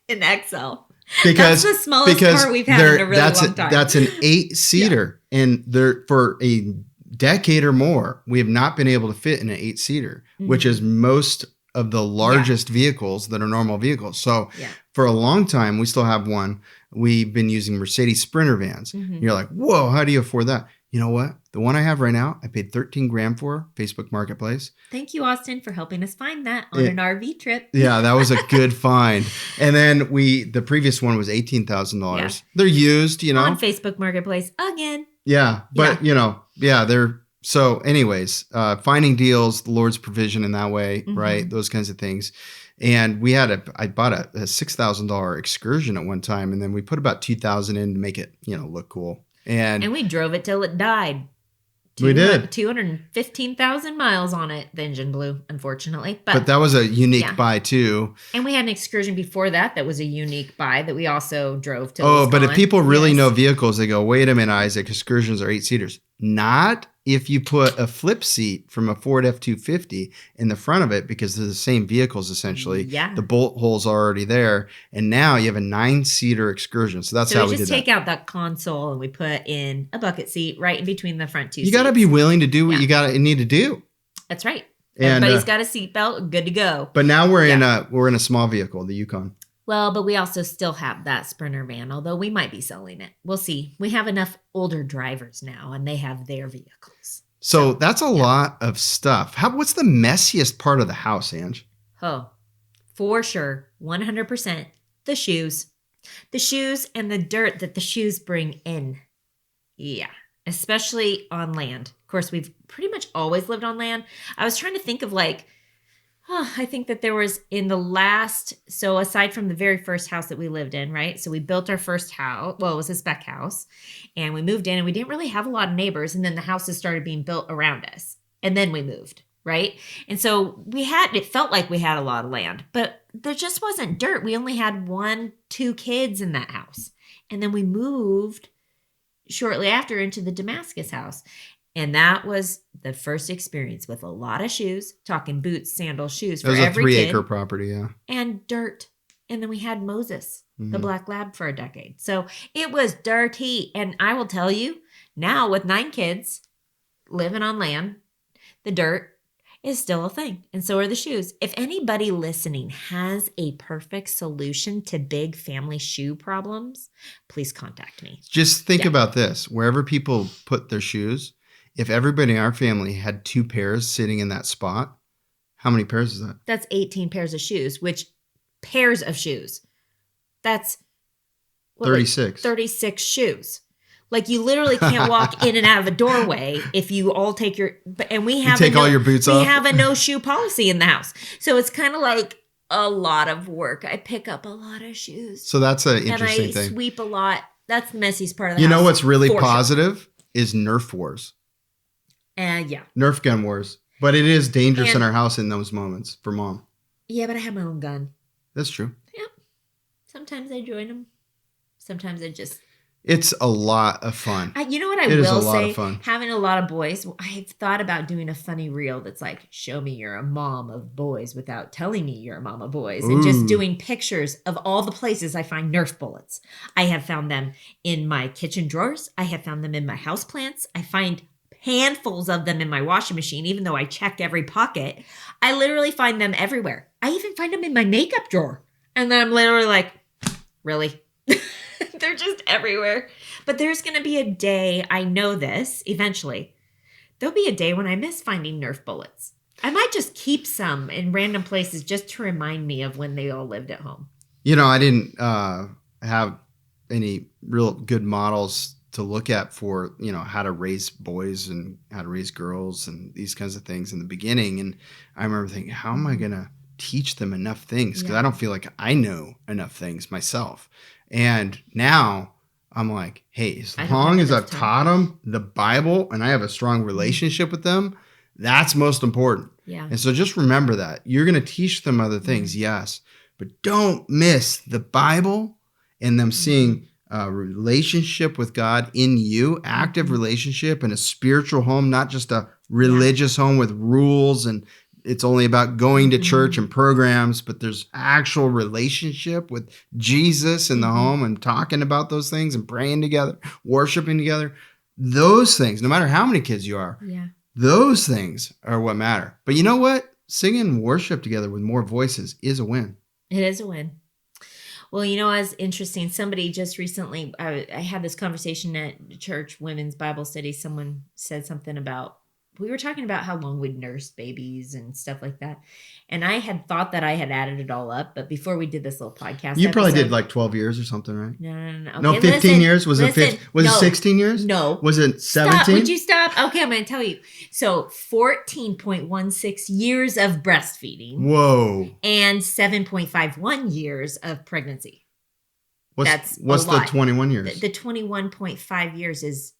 An XL. Because that's the smallest car we've had in a really long time. That's an 8-seater. Yeah. And there, for a decade or more, we have not been able to fit in an 8-seater, which is most of the largest vehicles that are normal vehicles. So for a long time, we still have one. We've been using Mercedes Sprinter vans. You're like, whoa, how do you afford that? You know what? The one I have right now, I paid 13 grand for Facebook Marketplace. Thank you, Austin, for helping us find that on an RV trip. Yeah, that was a good find. And then the previous one was $18,000. Yeah. They're used, On Facebook Marketplace again. Yeah, but they're so. Anyways, finding deals, the Lord's provision in that way, right? Those kinds of things. And I bought a $6,000 excursion at one time, and then we put about $2,000 in to make it, look cool. And we drove it till it died. We did 215,000 miles on it. The engine blew, unfortunately. But that was a unique buy too. And we had an excursion before that was a unique buy that we also drove to. Oh, but if people really know vehicles, they go, wait a minute, Isaac, excursions are 8-seaters. Not if you put a flip seat from a Ford F-250 in the front of it, because they're the same vehicles essentially. Yeah. The bolt holes are already there. And now you have a 9-seater excursion. So that's how we did that. So we just take out that console and we put in a bucket seat right in between the front two seats. You got to be willing to do what you need to do. That's right. Everybody's got a seatbelt, good to go. But now we're in a small vehicle, the Yukon. Well, but we also still have that Sprinter van, although we might be selling it. We'll see. We have enough older drivers now, and they have their vehicles. So that's a lot of stuff. What's the messiest part of the house, Ange? Oh, for sure, 100%, the shoes. The shoes and the dirt that the shoes bring in. Yeah, especially on land. Of course, we've pretty much always lived on land. I was trying to think of I think that there was so aside from the very first house that we lived in, right? So we built our first house. Well, it was a spec house, and we moved in and we didn't really have a lot of neighbors. And then the houses started being built around us, and then we moved, right? And so it felt like we had a lot of land, but there just wasn't dirt. We only had 1-2 kids in that house. And then we moved shortly after into the Damascus house. And that was the first experience with a lot of shoes, talking boots, sandals, shoes for every kid. It was a 3-acre property, yeah. And dirt. And then we had Moses, the black lab, for a decade. So it was dirty. And I will tell you, now with 9 kids living on land, the dirt is still a thing. And so are the shoes. If anybody listening has a perfect solution to big family shoe problems, please contact me. Just think about this. Wherever people put their shoes, if everybody in our family had 2 pairs sitting in that spot, how many pairs is that? That's 18 pairs of shoes, pairs of shoes. That's 36. 36 shoes. You literally can't walk in and out of a doorway if you all take all your boots off. We have a no shoe policy in the house. So it's kind of like a lot of work. I pick up a lot of shoes. So that's an interesting thing. And I sweep a lot. That's the messiest part of the house. You know what's really positive is Nerf wars. Yeah. Nerf gun wars. But it is dangerous in our house in those moments for Mom. Yeah, but I have my own gun. That's true. Yep. Sometimes I join them. Sometimes I just... It's a lot of fun. You know what I will say? Having a lot of boys, I've thought about doing a funny reel that's like, show me you're a mom of boys without telling me you're a mom of boys. And just doing pictures of all the places I find Nerf bullets. I have found them in my kitchen drawers. I have found them in my houseplants. I find handfuls of them in my washing machine, even though I check every pocket. I literally find them everywhere. I even find them in my makeup drawer. And then I'm literally like, really? They're just everywhere. But there's going to be a day, I know this, eventually. There'll be a day when I miss finding Nerf bullets. I might just keep some in random places just to remind me of when they all lived at home. I didn't have any real good models to look at for, how to raise boys and how to raise girls and these kinds of things in the beginning. And I remember thinking, how am I going to teach them enough things? Because I don't feel like I know enough things myself. And now I'm like, hey, as long as I've taught them the Bible and I have a strong relationship with them, that's most important. Yeah. And so just remember that. You're going to teach them other things, yes, but don't miss the Bible and them seeing a relationship with God in you, active relationship and a spiritual home, not just a religious home with rules and it's only about going to church and programs, but there's actual relationship with Jesus in the home and talking about those things and praying together, worshiping together. Those things, no matter how many kids you are, those things are what matter. But you know what? Singing worship together with more voices is a win. It is a win. Well, you know, it's interesting. Somebody just recently, I had this conversation at church, women's Bible study. Someone said something about, we were talking about how long we'd nursed babies and stuff like that. And I had thought that I had added it all up. But before we did this little podcast, You probably episode, did like 12 years or something, right? No. No, Okay, 15 years? Was it no, 16 years? No. Was it 17? Stop. Would you stop? Okay, I'm going to tell you. So 14.16 years of breastfeeding. Whoa. And 7.51 years of pregnancy. What's the 21 years? The 21.5 years is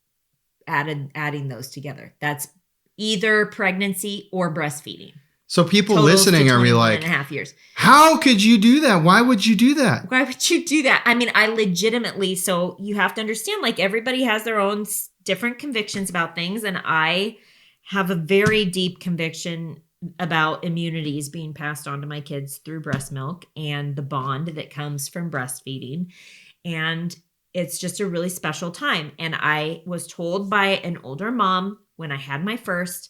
adding those together. That's either pregnancy or breastfeeding. So people listening are like, 21.5 years. How could you do that? Why would you do that? Why would you do that? I mean, I legitimately, so you have to understand, like everybody has their own different convictions about things. And I have a very deep conviction about immunities being passed on to my kids through breast milk and the bond that comes from breastfeeding. And it's just a really special time. And I was told by an older mom when I had my first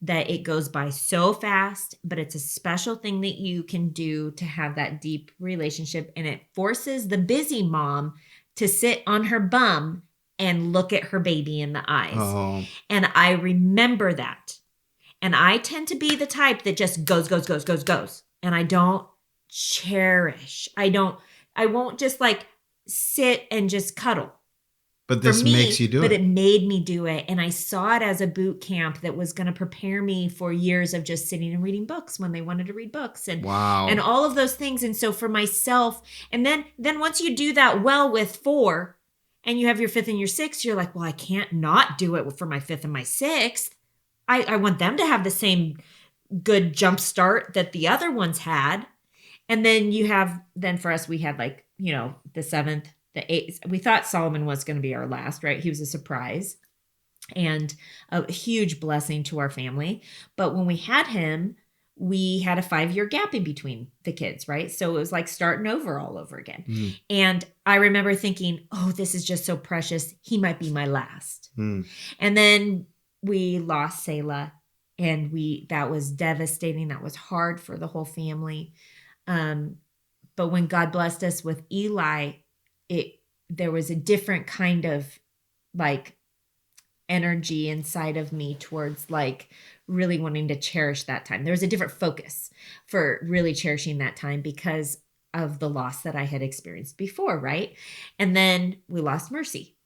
that it goes by so fast, but it's a special thing that you can do to have that deep relationship. And it forces the busy mom to sit on her bum and look at her baby in the eyes. Oh. And I remember that. And I tend to be the type that just goes. And I don't cherish. I won't just like sit and just cuddle. But this makes you do it. But it made me do it. And I saw it as a boot camp that was going to prepare me for years of just sitting and reading books when they wanted to read books. And wow. And all of those things. And so for myself, and then once you do that well with 4 and you have your 5th and your 6th, you're like, well, I can't not do it for my 5th and my 6th. I want them to have the same good jump start that the other ones had. And then then for us, we had like, you know, the 7th, the 8th. We thought Solomon was going to be our last, right? He was a surprise and a huge blessing to our family. But when we had him, we had a 5-year gap in between the kids, right? So it was like starting over all over again. Mm. And I remember thinking, oh, this is just so precious. He might be my last. Mm. And then we lost Selah, and that was devastating. That was hard for the whole family. But when God blessed us with Eli, there was a different kind of like energy inside of me towards like really wanting to cherish that time. There was a different focus for really cherishing that time because of the loss that I had experienced before, right? And then we lost Mercy.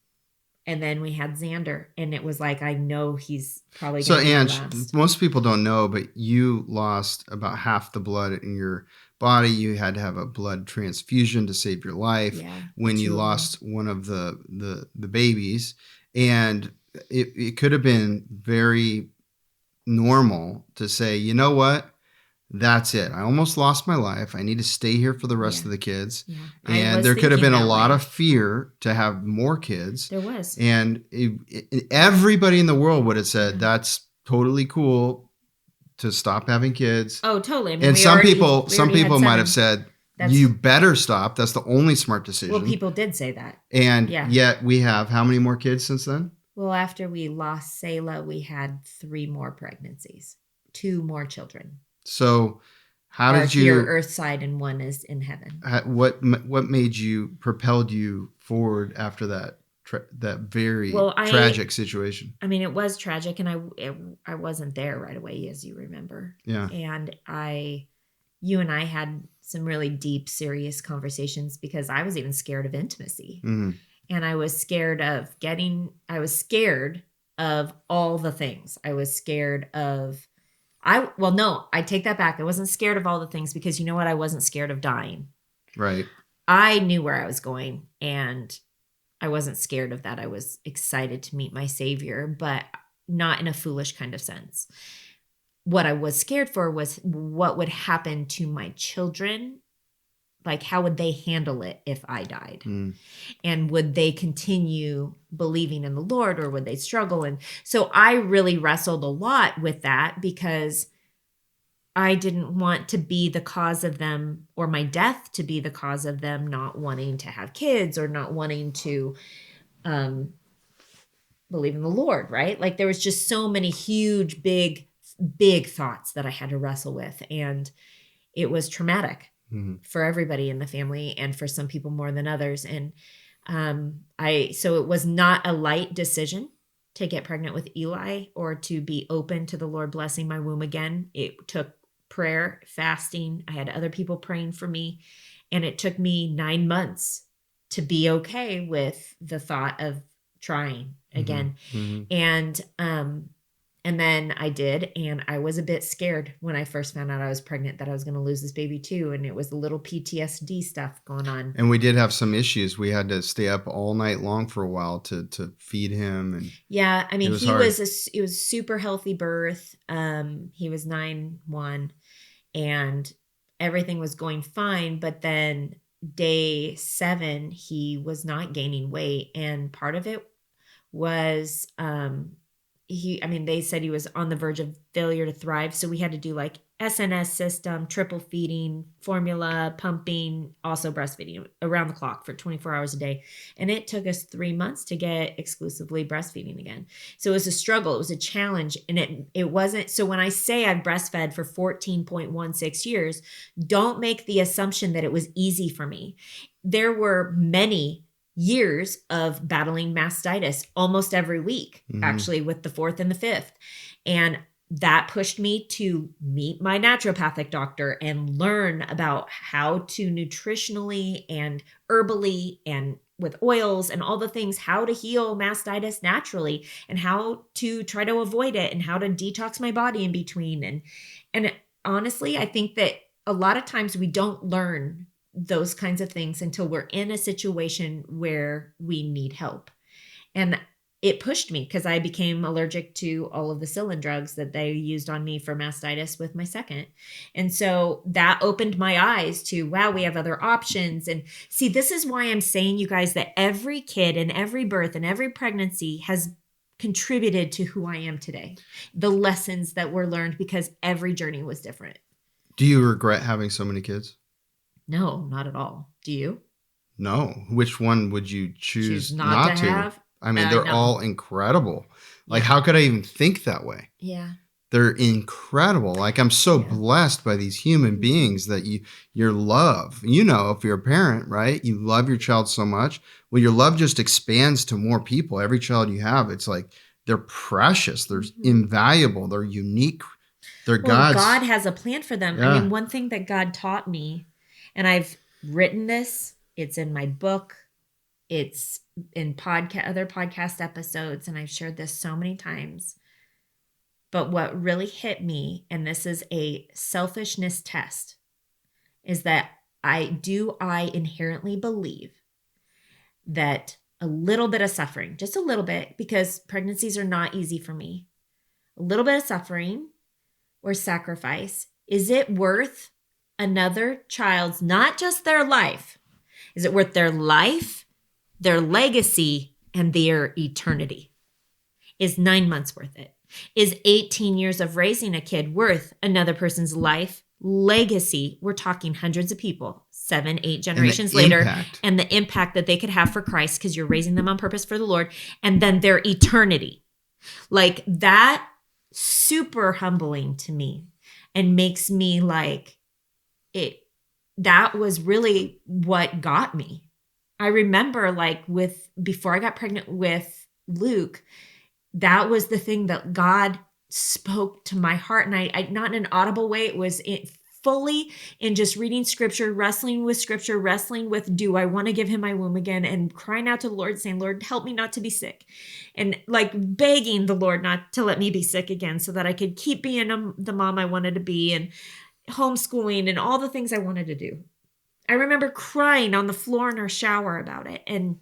And then we had Xander, and it was like, I know he's probably going to be last. So, Ange, most people don't know, but you lost about half the blood in your body. You had to have a blood transfusion to save your life when you lost one of the babies. And it could have been very normal to say, you know what? That's it. I almost lost my life. I need to stay here for the rest of the kids. Yeah. And there could have been a lot of fear to have more kids. There was. And everybody in the world would have said, that's totally cool to stop having kids. Oh, totally. I mean, and some people might have said, you better stop. That's the only smart decision. Well, people did say that. And yet we have how many more kids since then? Well, after we lost Selah, we had 3 more pregnancies, 2 more children. So how did you... Here, earth side, and 1 is in heaven. What propelled you forward after that very tragic situation? I mean, it was tragic, and I wasn't there right away, as you remember. Yeah. And you and I had some really deep, serious conversations because I was even scared of intimacy. Mm-hmm. And I was scared of all the things. I was scared of... I take that back. I wasn't scared of all the things because you know what? I wasn't scared of dying. Right. I knew where I was going, and I wasn't scared of that. I was excited to meet my Savior, but not in a foolish kind of sense. What I was scared for was what would happen to my children. Like, how would they handle it if I died? Mm. And would they continue believing in the Lord, or would they struggle? And so I really wrestled a lot with that because I didn't want to be the cause of them, or my death to be the cause of them not wanting to have kids or not wanting to believe in the Lord, right? Like, there was just so many huge, big thoughts that I had to wrestle with, and it was traumatic. for everybody in the family, and for some people more than others. And so it was not a light decision to get pregnant with Eli or to be open to the Lord blessing my womb again. It took prayer, fasting. I had other people praying for me, and it took me 9 months to be okay with the thought of trying again. And then I did, and I was a bit scared when I first found out I was pregnant, that I was going to lose this baby too. And it was a little PTSD stuff going on. And we did have some issues. We had to stay up all night long for a while to feed him. And yeah, I mean, it was super healthy birth. He was 9-1, and everything was going fine. But then day 7, he was not gaining weight, and part of it was they said he was on the verge of failure to thrive. So we had to do like SNS system, triple feeding, formula, pumping, also breastfeeding around the clock for 24 hours a day. And it took us 3 months to get exclusively breastfeeding again. So it was a struggle. It was a challenge. And it wasn't. So when I say I've breastfed for 14.16 years, don't make the assumption that it was easy for me. There were many years of battling mastitis almost every week, actually, with the 4th and the 5th. And that pushed me to meet my naturopathic doctor and learn about how to nutritionally and herbally and with oils and all the things, how to heal mastitis naturally, and how to try to avoid it, and how to detox my body in between. And honestly, I think that a lot of times we don't learn those kinds of things until we're in a situation where we need help. And it pushed me, because I became allergic to all of the Cillin drugs that they used on me for mastitis with my second. And so that opened my eyes to, wow, we have other options. And see, this is why I'm saying, you guys, that every kid and every birth and every pregnancy has contributed to who I am today. The lessons that were learned, because every journey was different. Do you regret having so many kids? No, not at all. Do you? No. Which one would you choose not to have? I mean, they're all incredible. Like, how could I even think that way? Yeah. They're incredible. Like, I'm so blessed by these human beings that your love, if you're a parent, right? You love your child so much. Well, your love just expands to more people. Every child you have, it's like they're precious. They're invaluable. They're unique. They're God's. God has a plan for them. Yeah. I mean, one thing that God taught me, and I've written this, it's in my book, it's in other podcast episodes, and I've shared this so many times. But what really hit me, and this is a selfishness test, is that I inherently believe that a little bit of suffering, just a little bit, because pregnancies are not easy for me, a little bit of suffering or sacrifice, is it worth another child's, not just their life? Is it worth their life, their legacy, and their eternity? Is 9 months worth it? Is 18 years of raising a kid worth another person's life, legacy? We're talking hundreds of people, 7, 8 generations later, and the impact that they could have for Christ, because you're raising them on purpose for the Lord, and then their eternity. Like, that, super humbling to me, and makes me like, that was really what got me. I remember, like, before I got pregnant with Luke, that was the thing that God spoke to my heart. And I not in an audible way, it was fully in just reading scripture, wrestling with, do I want to give him my womb again? And crying out to the Lord, saying, Lord, help me not to be sick. And like begging the Lord not to let me be sick again, so that I could keep being the mom I wanted to be, and homeschooling and all the things I wanted to do. I remember crying on the floor in our shower about it. And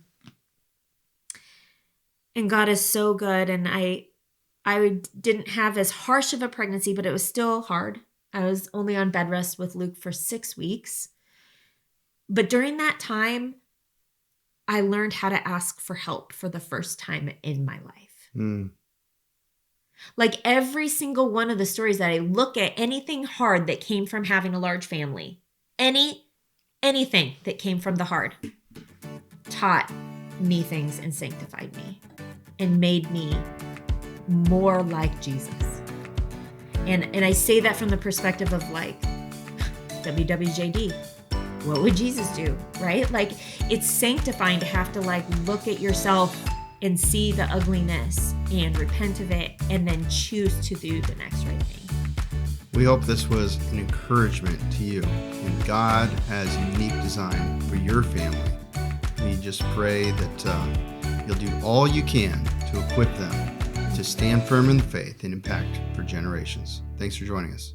God is so good. And I didn't have as harsh of a pregnancy, but it was still hard. I was only on bed rest with Luke for 6 weeks. But during that time, I learned how to ask for help for the first time in my life. Like, every single one of the stories that I look at, anything hard that came from having a large family, anything that came from the hard, taught me things and sanctified me and made me more like Jesus. And I say that from the perspective of like WWJD. what would Jesus do, right? Like, it's sanctifying to have to like look at yourself and see the ugliness and repent of it and then choose to do the next right thing. We hope this was an encouragement to you, and God has a unique design for your family. We just pray that you'll do all you can to equip them to stand firm in the faith and impact for generations. Thanks for joining us.